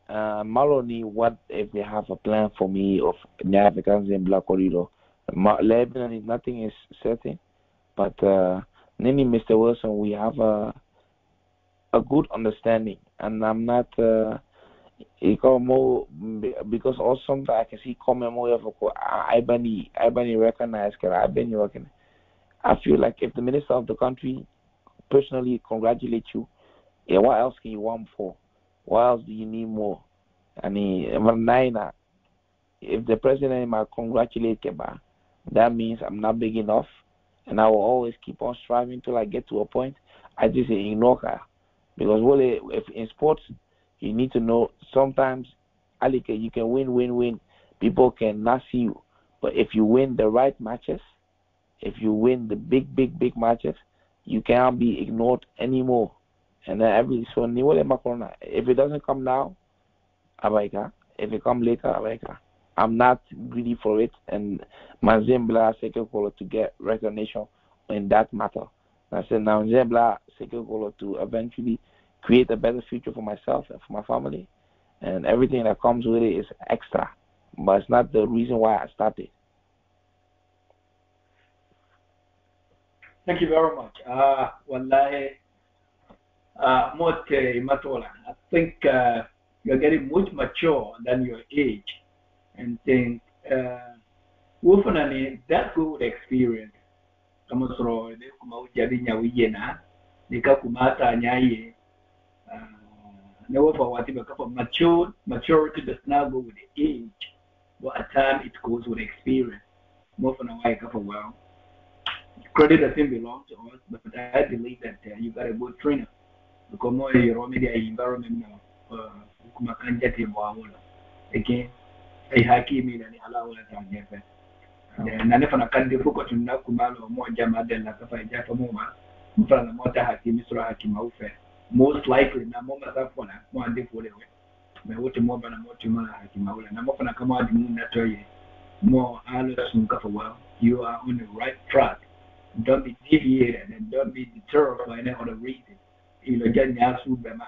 Maloney, what if they have a plan for me of the Africans in Black Corridor? Lebanon, nothing is certain, but Nini, Mr. Wilson, we have a good understanding, and I'm not because also sometimes I can see comment more of Ibani recognize Ibani working. I feel like if the minister of the country personally congratulate you, yeah, what else can you want for? What else do you need more? I mean, if the president might congratulate Keba, that means I'm not big enough, and I will always keep on striving till I get to a point. I just ignore her, because if in sports, you need to know sometimes, you can win. People can not see you, but if you win the right matches, if you win the big matches, you cannot be ignored anymore. And then if it doesn't come now, Abaika. If it comes later, Abaika. I'm not greedy for it, and Mazembla Sekekolo to get recognition in that matter. I said now Zembla Sekekolo to eventually create a better future for myself and for my family, and everything that comes with it is extra, but it's not the reason why I started. Thank you very much. Wallahi, Matola, I think you're getting much mature than your age, and think that good experience. Kamusro, the Kumaujabinya Wiyena, the Kakumata Nyaye, never for what maturity does not go with the age, but at times it goes with experience. More than a while, well. Credit doesn't belong to us, but I believe that you got a good trainer. Because more your media environment now, again, I haki me and allow us on here. And if I can't focus on Nakumalo, more Jamadel, like if I just a moment, from the Mota Haki, Mr. Hakim Aufe, most likely, Namoma Zafona, more difficult. But what more than a Motumana Hakimaula, and I'm often a come out the moon that way. More honest and well, you are on the right track. Don't be deviated and don't be deterred by any other reason. Ilojan Yasu Bema,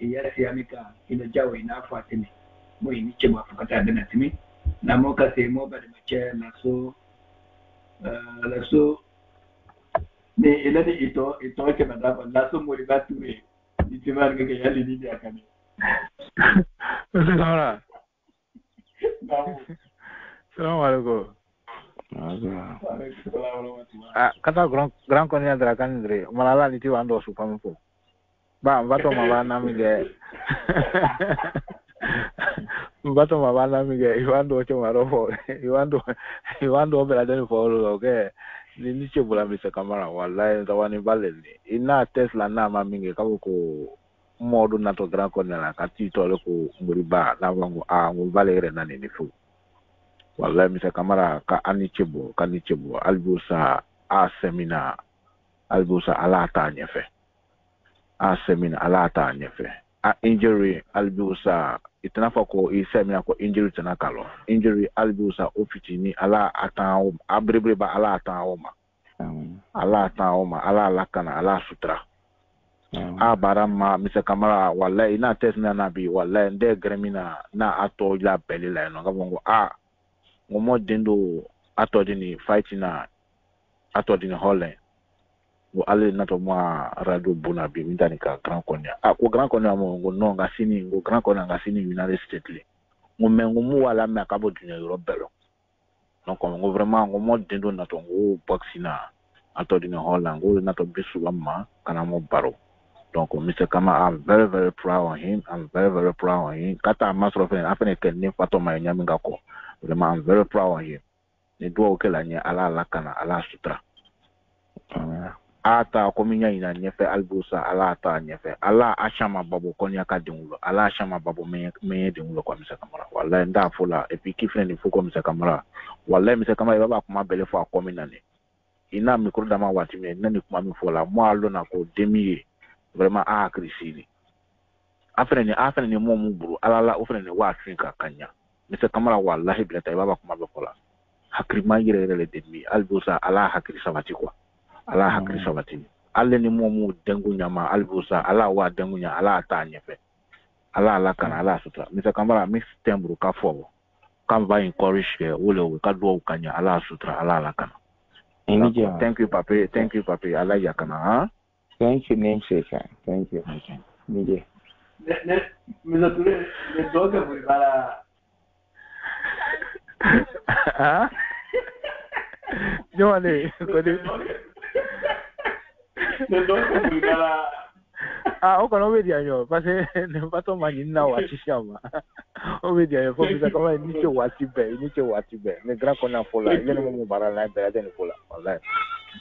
Yasiamika, Ilojawa in Afatini, Moinichema for Katadanatimi, Namoka say more by the chair, Lasso, the 11 it talked about Lasso Moribatu, it's a man getting a little academy. Salaam alaikum. Kata grand konya drakan ndre malala liti wando supampo ba mbato mabana mige iwando cho marofo iwando bela deni fo okay ni chebula Mr. Kamara wallahi tawani baleli ina Tesla na maminge kaboko modu na to grand konya la katito leko muriba na wangu ngubale na ni fu. Wallahi Mr. Kamara ka anichebo albusa a seminar albusa alata nyefe a seminar alata nyefe a injury albusa itanafa ko I seminar ko injury tanakalo injury albusa ofitini ala atawo abribre ba ala atawo ala lakana ala sutra a barama Mr. Kamara wallahi na test na nabi wallahi nde gremina na ato la belila no ngabongo ngomo dendo atodini fighting na atodini Holland wo ale na to mwa radio bona bi ndani ka grand konya ko grand konya mo ngo no ngasini ngo grand konya ngasini United States le ngomengo mu wala me akabo dunya Europe donc ngo vraiment ngomo dendo na to ngo boxing na atodini Holland ngo na to bisu amma kana mo baro. Donc Mr. Kama, I'm very very proud of him. Kata masrofen afene ken fato ma nyaminga ko. Vraiment, I'm very proud of him. Ni do okela nya ala lakana ala sutra. Ata kominya ina nyefe albusa ala ata nyefe ala ashama babo konya ka dingulo ala ashama babo me dingulo kwa Mr. Kamara. Wallahi nda fola epi kifne ni fuko Mr. Kamara. Wallahi Mr. Kamara baba kuma bele fo akomina ni. ina mikro dama watime na ni kuma mi fola mo alo na ko demi vraiment a krisili afene ni mo mu buru alala ofene ni wa trinka kanya Mr. Kamara wallahi bila tay baba kuma be fola hakri ma yire le demi albusa ala hakri sabati kwa ala hakri sabati alle ni mo mu dengu nyama albusa ala wa dengu nya ala ta nyefe ala kana ala sutra Mr. Kamara mix tembru ka fo kan va encourage wole ka do kanya ala sutra ala kana. Thank you papi ala yakana ha. Thank you namesake. Thank you. Nije Mr. Ture le doga muri bala ah Jomale ko de le doga muri bala o kono we dia yo parce ne pato mani na wa chishama o we dia yo ko bisa kama ni che wati be ne gra kona fola ile ne mo bara na be ya ne fola wallahi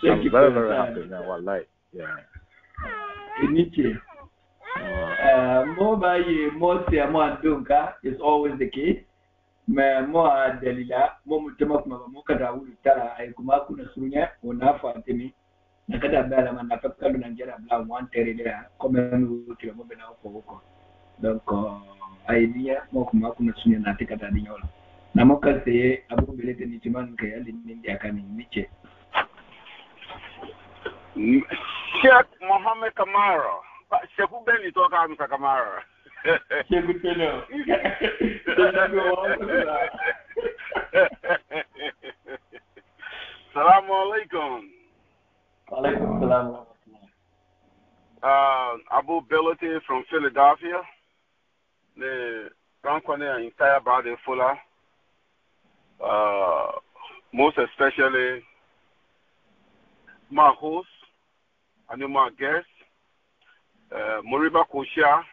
very happy now wallahi yeah Niche more by more se mo andunga is always the case me mo dalila mo mutema kuma mo kada wuri tara ai kuma kuna sunya unafa antini nakada bala man nafaka na njera bla one terele comme nous tu mo bena ko donc idea mo kuma kuna sunya na tika da dinyola na mo kase abu belete ni timan ke ali nindi akani niche Sheikh Mohammed Kamara. Sheikh Ubeni toka Mr. Kamara. Sheikh Ubeni. Assalamu alaikum. Alaikum salam. Abu Belity from Philadelphia. The Frankone entire body fuller. Most especially my host and my guest, Moriba Koshia,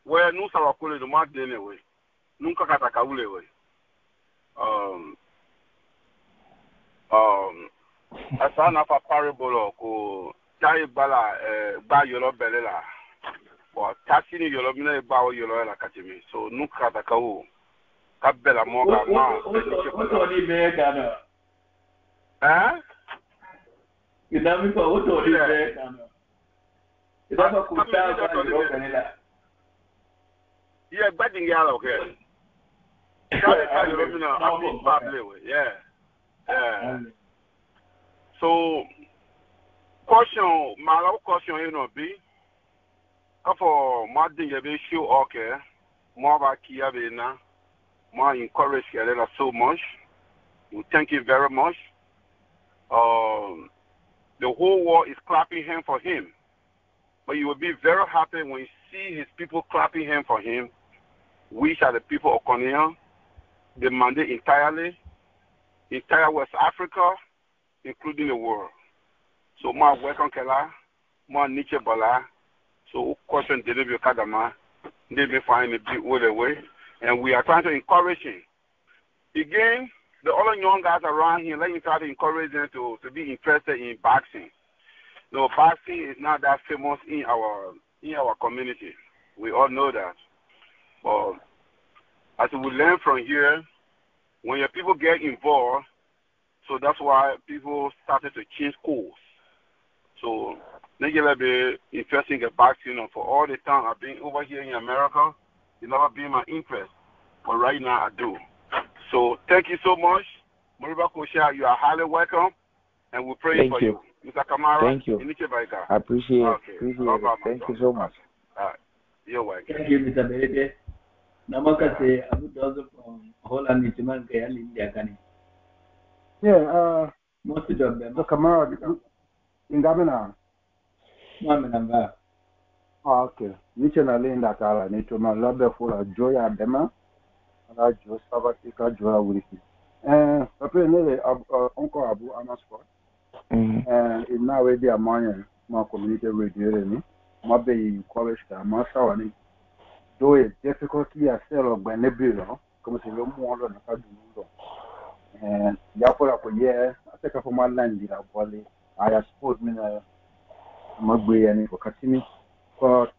where no Sarakule the mark anyway. Nunca Katakaule way. I found up a parable of Tai Bala by Yolo Belela or Tassini Yolomina Bao Yolo Academy. So Nunca Takau Kabela Moga. What's only there, Ghana? Inamipa wote walipe sana. Itaka kutaka kwa kanila. Yeah, batting yala okay. Yeah. So caution, my caution you know be. For my thing be show okay. More about Kia be na. More encourage Kerala so much. We thank you very much. The whole world is clapping him for him. But you will be very happy when you see his people clapping him for him. We are the people of Konya, the mandate entire West Africa, including the world. So, my welcome, Kela, my Nietzsche Bala, so, question delivery Kadama, they may find a big way. And we are trying to encourage him. Again, the other young guys around here, let me try to encourage them to be interested in boxing. No, boxing is not that famous in our community. We all know that. But as we learn from here, when your people get involved, so that's why people started to change course. So they get be interested in boxing. For all the time I've been over here in America, it never been my interest. But right now I do. So thank you so much. Moriba Kosha, you are highly welcome, and we pray for you. Mr. Kamara, thank you. I appreciate it. Thank you so much. You're welcome. Thank you, Mr. Berete. Namaka say Abu Dozo from Holland, Nichiman Kayal, India, Kani. Yeah, most of them. Mr. Kamara, in Gabina. Mamma. Okay. Nichana Linda Kala, Nichuma Lobby for a joy at Dema. I just have a joy with it. And apparently, Uncle Abu Amasport. And in now, they are my community radio. My baby college, my son. Though it's difficulty as well of Benebilo, come to the more than a do. And Yapora for year, I take up my land in a body. I have sport me my way and for Katini. But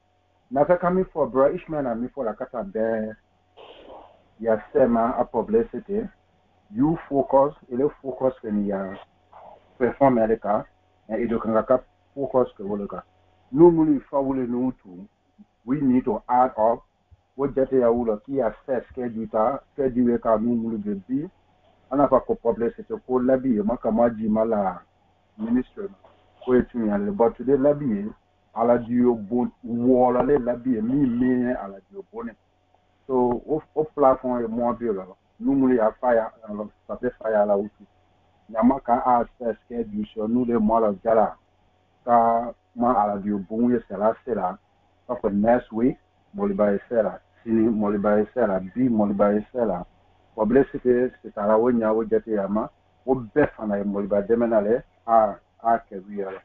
Naka coming for Brishman and me for a cat there. Yes, sir, a publicity. You focus when you are perform America and it can focus ke woloka normally fa wole no to we need to add up what jete ya wulo ki assess schedule ka normally be bi ana fa ko publicity ko labi maka maji mala ministry ko etu ya le but today labi ala dio bon wala le labi mi ala dio bon so o platform e mo bi lo normally a fire ça peut fire la wuti nyama ka access schedule so nous le mo la jara ka ma ala dio bon ye sera for next week moliba sera sini moliba sera bi moliba sera publicity c'est à la wonya wo jete yama wo be fana moliba demenale a career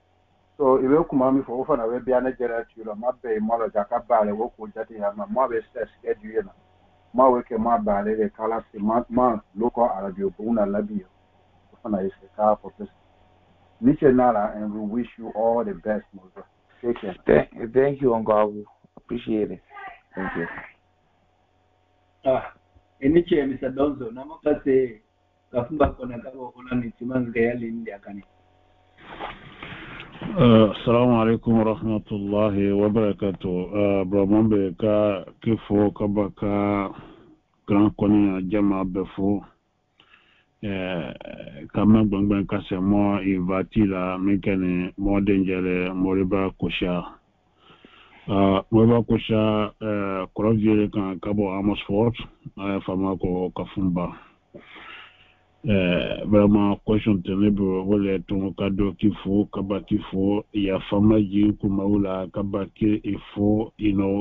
so ibe kuma mi fo fana we bia na jera tulo ma be mo la jaka bale wo ko jete yama ma be schedule na ma we ke ma bale le kala si ma local radio buna labi fana is ka publicity Niche Nala, and we wish you all the best, Moses. Take care. Thank you, Uncle Abu. Appreciate it. Thank you. Niche, Mr. Donzo, namakase kafumba kona kabo kuna nitimanga yali India kani. Assalamu alaikum wa rahmatullahi wa barakatuh. Bramambe ka kifo kabaka grand koni jama befo. Kama gbangban kase mo invati la mekene mo denjele moriba kusha korovire kan kabo Amersfoort fama ko kafumba vraiment question ténèbre wole ton kado kifo kaba kifo ya fama ji kumaula kaba ki ifo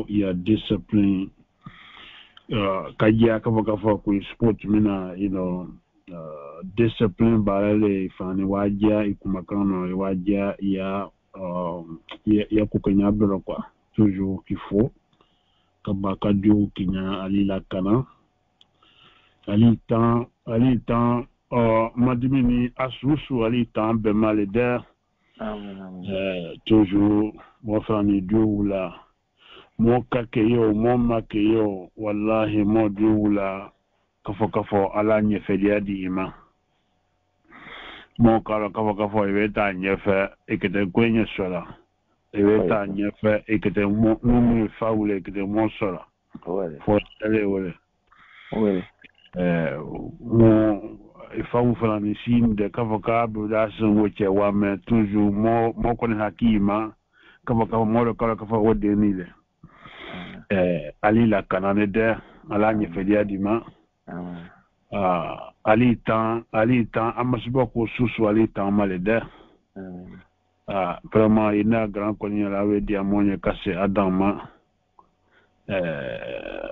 ya discipline kajia kaba ku sport mina discipline barale fani wajia ikumakano wajia ya kukenya bero kwa toujours kifo kabaka dio kinya alila kana alitan madimini asusu alitan be maleder toujours mo fani dio la mo kakeyo mo makeyo wallahi mo dio la kafo ala nyefe di ima mo kala kafo ibeta nyefe ekete kwenye sola ibeta nyefe ekete mu faule ekete mo sola fo tele wole mo ifamu fala ni sim de kafo buda so che wa me toujours mo kone hakima kafo mo kala kafo wode nile ali la kanane de ala nyefe di ima alitan amasiba ko susu alitan malede vraiment ina grand konya la we dia monye kase adama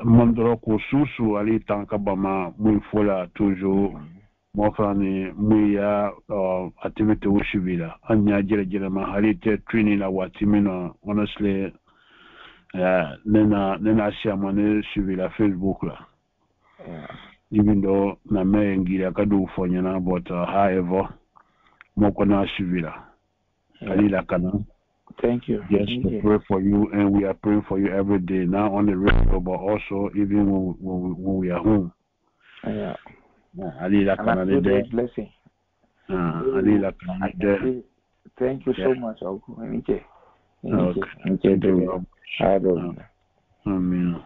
mondro ko susu alitan kabama muy fola toujours mo fani muy ya activité ushibila anya jere ma halite training la watimina honestly nena siamane shibila Facebook la even though na mengira kadu fonyana but however moko na shivila alila kana. Thank you. Yes, we pray for you and we are praying for you every day, not on the radio but also even when we are home. Alila kana de blessing. Alila kana de. Thank you so much, Ogu. Okay. Amen.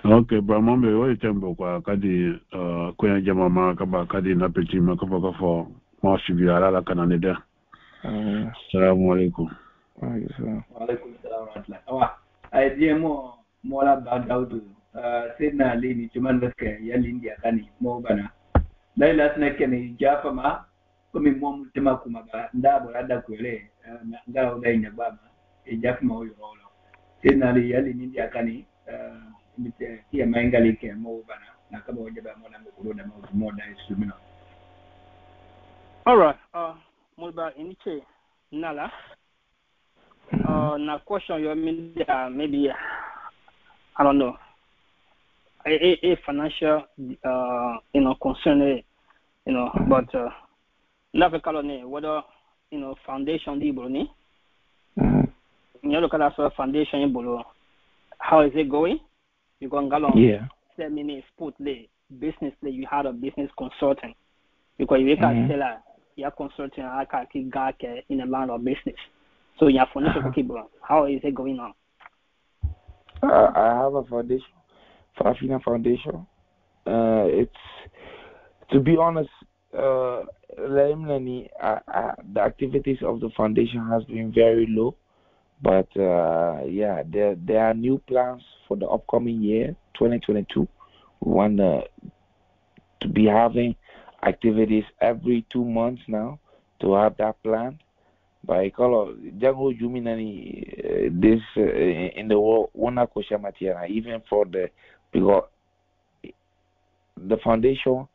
Okay, Bramambe, we tembo kwa kadi kwenye jama kaba kadi na peti makafo masibi ala kana neda. Assalamu alaikum. Wa alaikum salam wa rahmatullah. Ai die mo la ba daudu. Sina lini chumandaske ya India kani mo bana. Laila snake ni jafa ma kumi mo mtima kumaga ndabo ada kwele ngala udainya baba jafa ma huyo rolo. Sina li ya India kani mite kia maingali ke mo bana na kama wajaba mwana mkuruda moda isumino. All right. Mulba iniche nala. Na question you mean maybe I don't know. A financial concern, but never colony whether foundation di bolo you look at that foundation in bolo. How is it going? You going galon? Yeah. seminar sport lay business lay you had a business consultant because you can tell your consultant I can keep in a line of business. So your foundation how is it going on? I have a foundation, Farafina Foundation. It's, to be honest, the activities of the foundation has been very low, but yeah, there are new plans for the upcoming year, 2022. We want to be having activities every 2 months now to have that plan. But I call it Jango Juminani this in the world Wana Kosha Matiana, even for because the foundation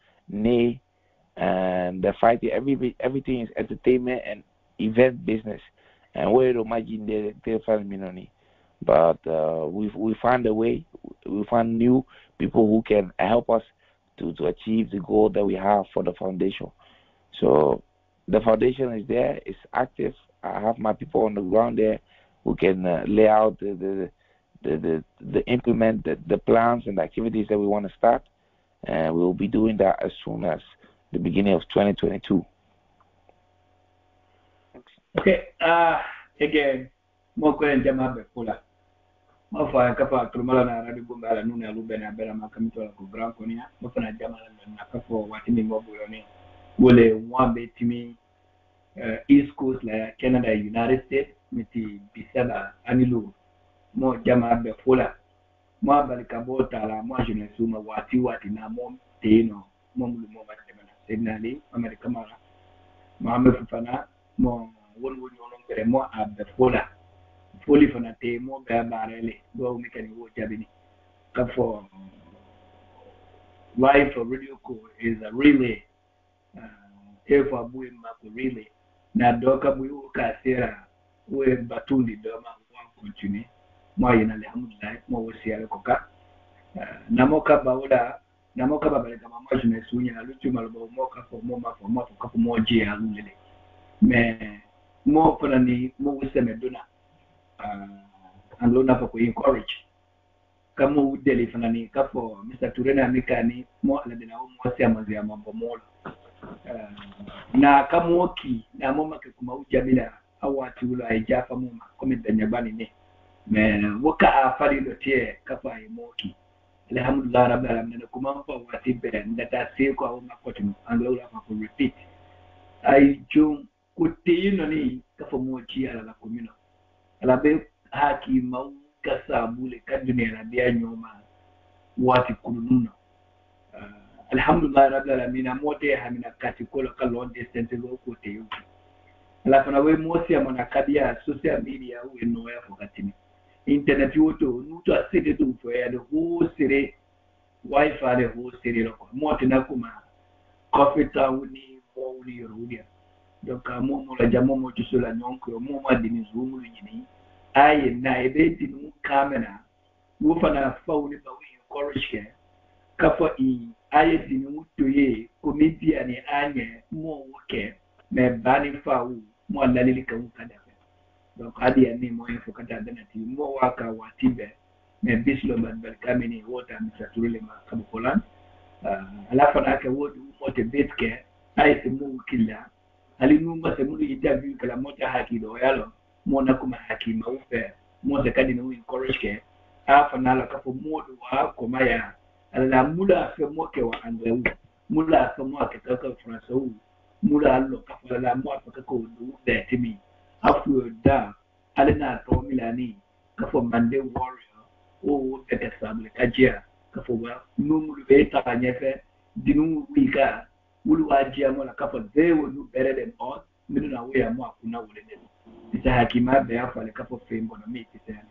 and the fighting everything is entertainment and event business, and we don't imagine the family. But we find a way. We find new people who can help us to achieve the goal that we have for the foundation. So the foundation is there. It's active. I have my people on the ground there who can lay out the implement the plans and the activities that we want to start, and we'll be doing that as soon as the beginning of 2022. Okay. Again, more question jama be kula. Mo fa kapa turmala na radi bomba la nuna lube na bela makamito la ku grand konia. Mo fa na jama na kapo watimi mobo yoni. Wole mwambe timi East Coast la Canada, United States, miti bisala anilu. Mo jama be kula. Mo balikabota la mo je ne suma wati na mo teno mo mulu mo batemana. Signali America mara. Mo me fufana mo won ngere mo abbe kula. Fully for a temo, barely, go make any work jabini. For life for radio co is a really if a boy mako really. Na doka buka sera we batundi doma one continue. Mo yana alhamdulillah mo wasiya koka. Namoka baula namoka babale kama majina sunya luchu malbo moka for moji alule. Me mo for ni mo useme dona. And loan up for encourage. Come with Delhi Fanani, Kafo, Mr. Turena Mikani, more than our Siamazia Mambomola. Na Kamoki, Namoma Kuma Jamila, our Tula, Jaffa Muma, comment the Nabani. Me, Waka are Fadi Lotier, Kafa Moki. Alhamdulillah, and the Kumampa, what it been that I say, Makotum, and Lola could repeat. I June could tell you, Kafo Mochi ala Comino. Alabe haki mau kasa mule kaduni na dia nyoma wati kulununa. Alhamdulillah rabbil alamin amote hamina katikola kalon distance go kote yu. Alafu na we mosi ya monakabia social media uwe noya fokatini. Internet yoto nuto asite tu ya de ho sire wifi de ho sire loko. Mote na kuma coffee town ni mo uli yorudia. Donc mo la jamo mo tusula nyonko mo ma dini zumu yini aye na ebeti nu kamera wo fana fauli ba we encourage ke kafa in aye dini mutoye comedian ni anye mo woke me bani fawu mo lalili kan kada donc adi ani mo info kada dana ti mo waka watibe me bislo man bal kamini wota misaturule ma kabukolan alafa na ke wodu mo te betke aye mo killa alinuma semulu interview kala moja haki do yalo mona kuma haki maupe moja kadi no encourage ke afa nala kapo modu wa koma ya ala mula fe moke wa andeu mula fe moke kaka franso mula allo kapo la mo afa kako do de timi afu da alina to milani kapo mande warrior o tete samle kajia kapo wa numulu beta kanyefe dinu wika Ulu ajia mo la kapo they will do better than us. Minu na we amo akuna wule nenu. It's a hakima beafa le kapo fame bono me kisani.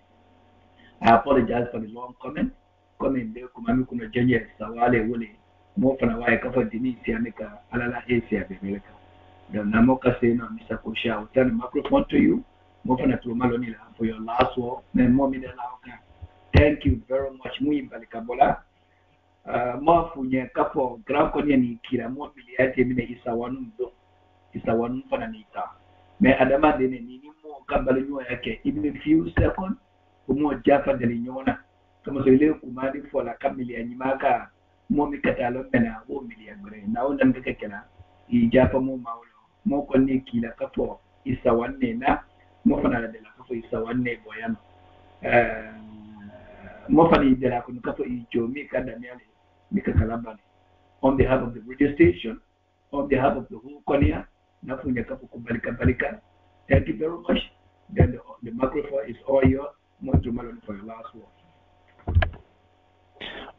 I apologize for the long comment. Comment de kumami kuno jenye sawale wule. Mo fana wae kapo dini siamika alala Asia bebeleka. Then namoka say no Mr. Kosha. I'll turn the microphone to you. Mo fana tulumalo nila for your last word. Men mo mi de la. Thank you very much. Muimbali kabola. Mafunye kapo grand konya ni kila mo biliate mine isawanu fana nita me adama dene ni mo kambali nyo yake in a few seconds mo jafa de nyona kama so ile kumari fola kamili anyimaka mo mi katalo pena wo miliyan gre na wannan da kake na I japa mo maulo mo ko ne kila kapo isa wanne na mo fana da la kapo isa wanne boyan mo fani da la kun kapo ijo mi kada ne mi ka kalamba on behalf of the radio station on behalf of the whole Korea na funya kapo kubalika thank you very much then the microphone is all yours mo Malone for your last word.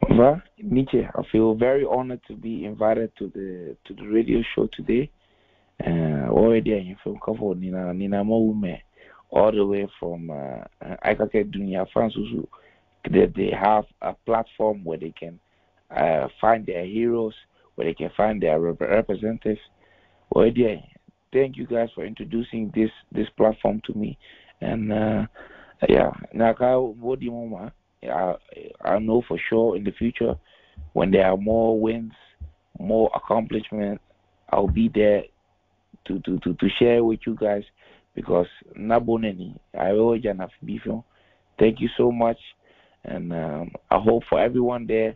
Well, Nietzsche, I feel very honored to be invited to the radio show today. Already I feel comfortable Nina Moume, all the way from Aikake Dunia fans who they have a platform where they can find their heroes, where they can find their representatives. Already, thank you guys for introducing this platform to me. And Naka Wodi Moma. I know for sure in the future when there are more wins, more accomplishments, I'll be there to share with you guys because Naboneni, I always have before. Thank you so much, and I hope for everyone there,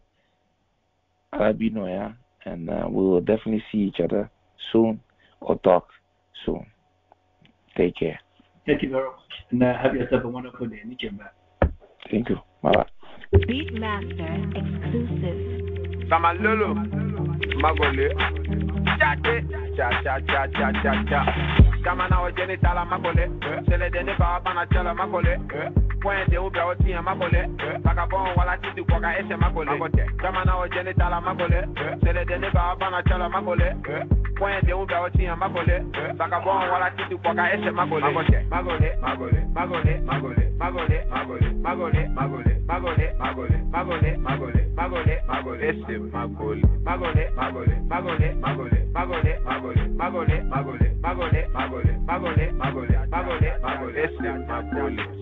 Alabino, yeah, and we will definitely see each other soon or talk soon. Take care. Thank you very much, and have yourself a wonderful day. Thank you. Bye. Beatmaster exclusive. Samalolo, Magole, cha. Kamana o genitala Magole, Sele de Bana Chala Magole, Point de Uber Otia Magole, Vagabond Wala Titi Quaga Ese Magole, Kamana o genitala Magole, Sele de Bana Chala Magole, Point de Uber Otia Magole, Vagabond Wala Titi Quaga Ese Magole, Magole,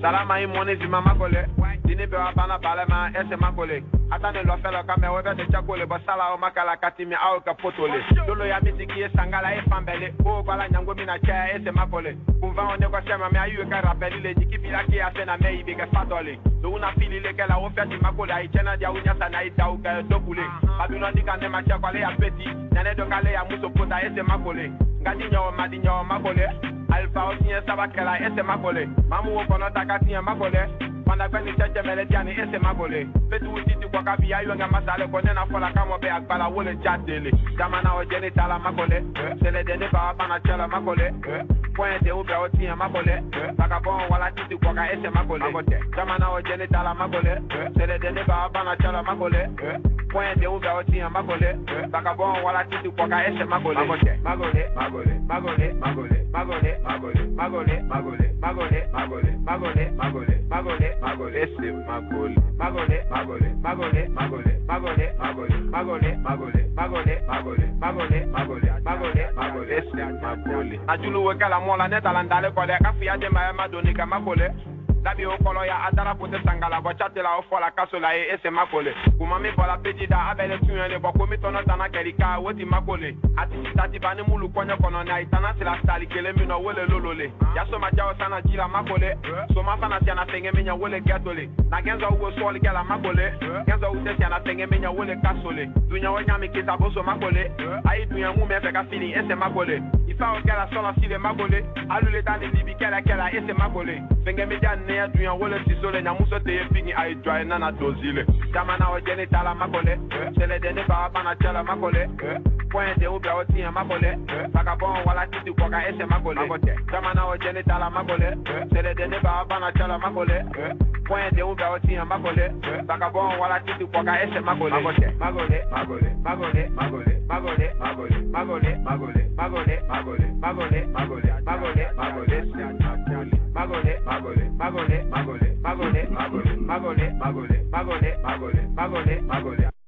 Salama imone zima magole, dine be abana balema ese magole. Atane lo felo kame webe de chakole basala o makala katimi au kapotole. Dolo ya mitiki sangala e fambele, o bala nyango mina cha ese magole. Kumva one kwa sema me ayu ka rapeli le jikipila ki asena me ibe ke fatole. So una fili le kala o feti magole ai chena dia unya sana i dau ka dokule. Babino ndika ne ma cha kwale ya peti, nane do kale ya muso pota ese magole. Ngadinyo madinyo magole. Alpha Otinya Sabakela ese magole. Mamu wokono takatinya magole. Panagani cheche meletiani ese magole. Fetu utiti kwa kabi ayu nga masale kone na fola kamo be akbala wole chatele. Jamana o jeni tala magole. Sele dene ba pana chela magole. Point de ube Otinya magole. Vagabond wala titi kwa ka ese magole. Jamana o jeni tala magole. Sele dene ba pana chela magole. Point de ube Otinya magole. Vagabond wala titi kwa ka ese magole. Magole. Ajulu wekala mola netala ndale kole kafiya jema madonika magole. Dabi o kolo ya adara pote sangala bochate la ofola kasola ese makole. Kumami bola pejida abele tunyele boko mitono tana kerika woti makole. Ati tati bani mulu konyo kono na itana sila stali kele mino wole lolole. Ya soma jao sana jila makole. Soma fana siana senge minya wole getole. Na genza uwe soli gela makole. Genza ute siana senge minya wole kasole. Dunya wanyami kita boso makole. Ayi dunya mume feka fini ese makole. Ifa o gela sola sile makole. Alule tani libi kela ese makole. Senge minya ne dunya wole sisole na muso te fini ay dry nana dozile. Jamana o jeni tala makole. Sele dene ba bana chala makole. Point de ube Otinya magole. Vagabond wala titi kwa ka ese magole. Jamana o jeni tala magole. Sele dene ba bana chala magole. Point de ube Otinya magole. Vagabond wala titi kwa ka ese magole. Magole. Magole.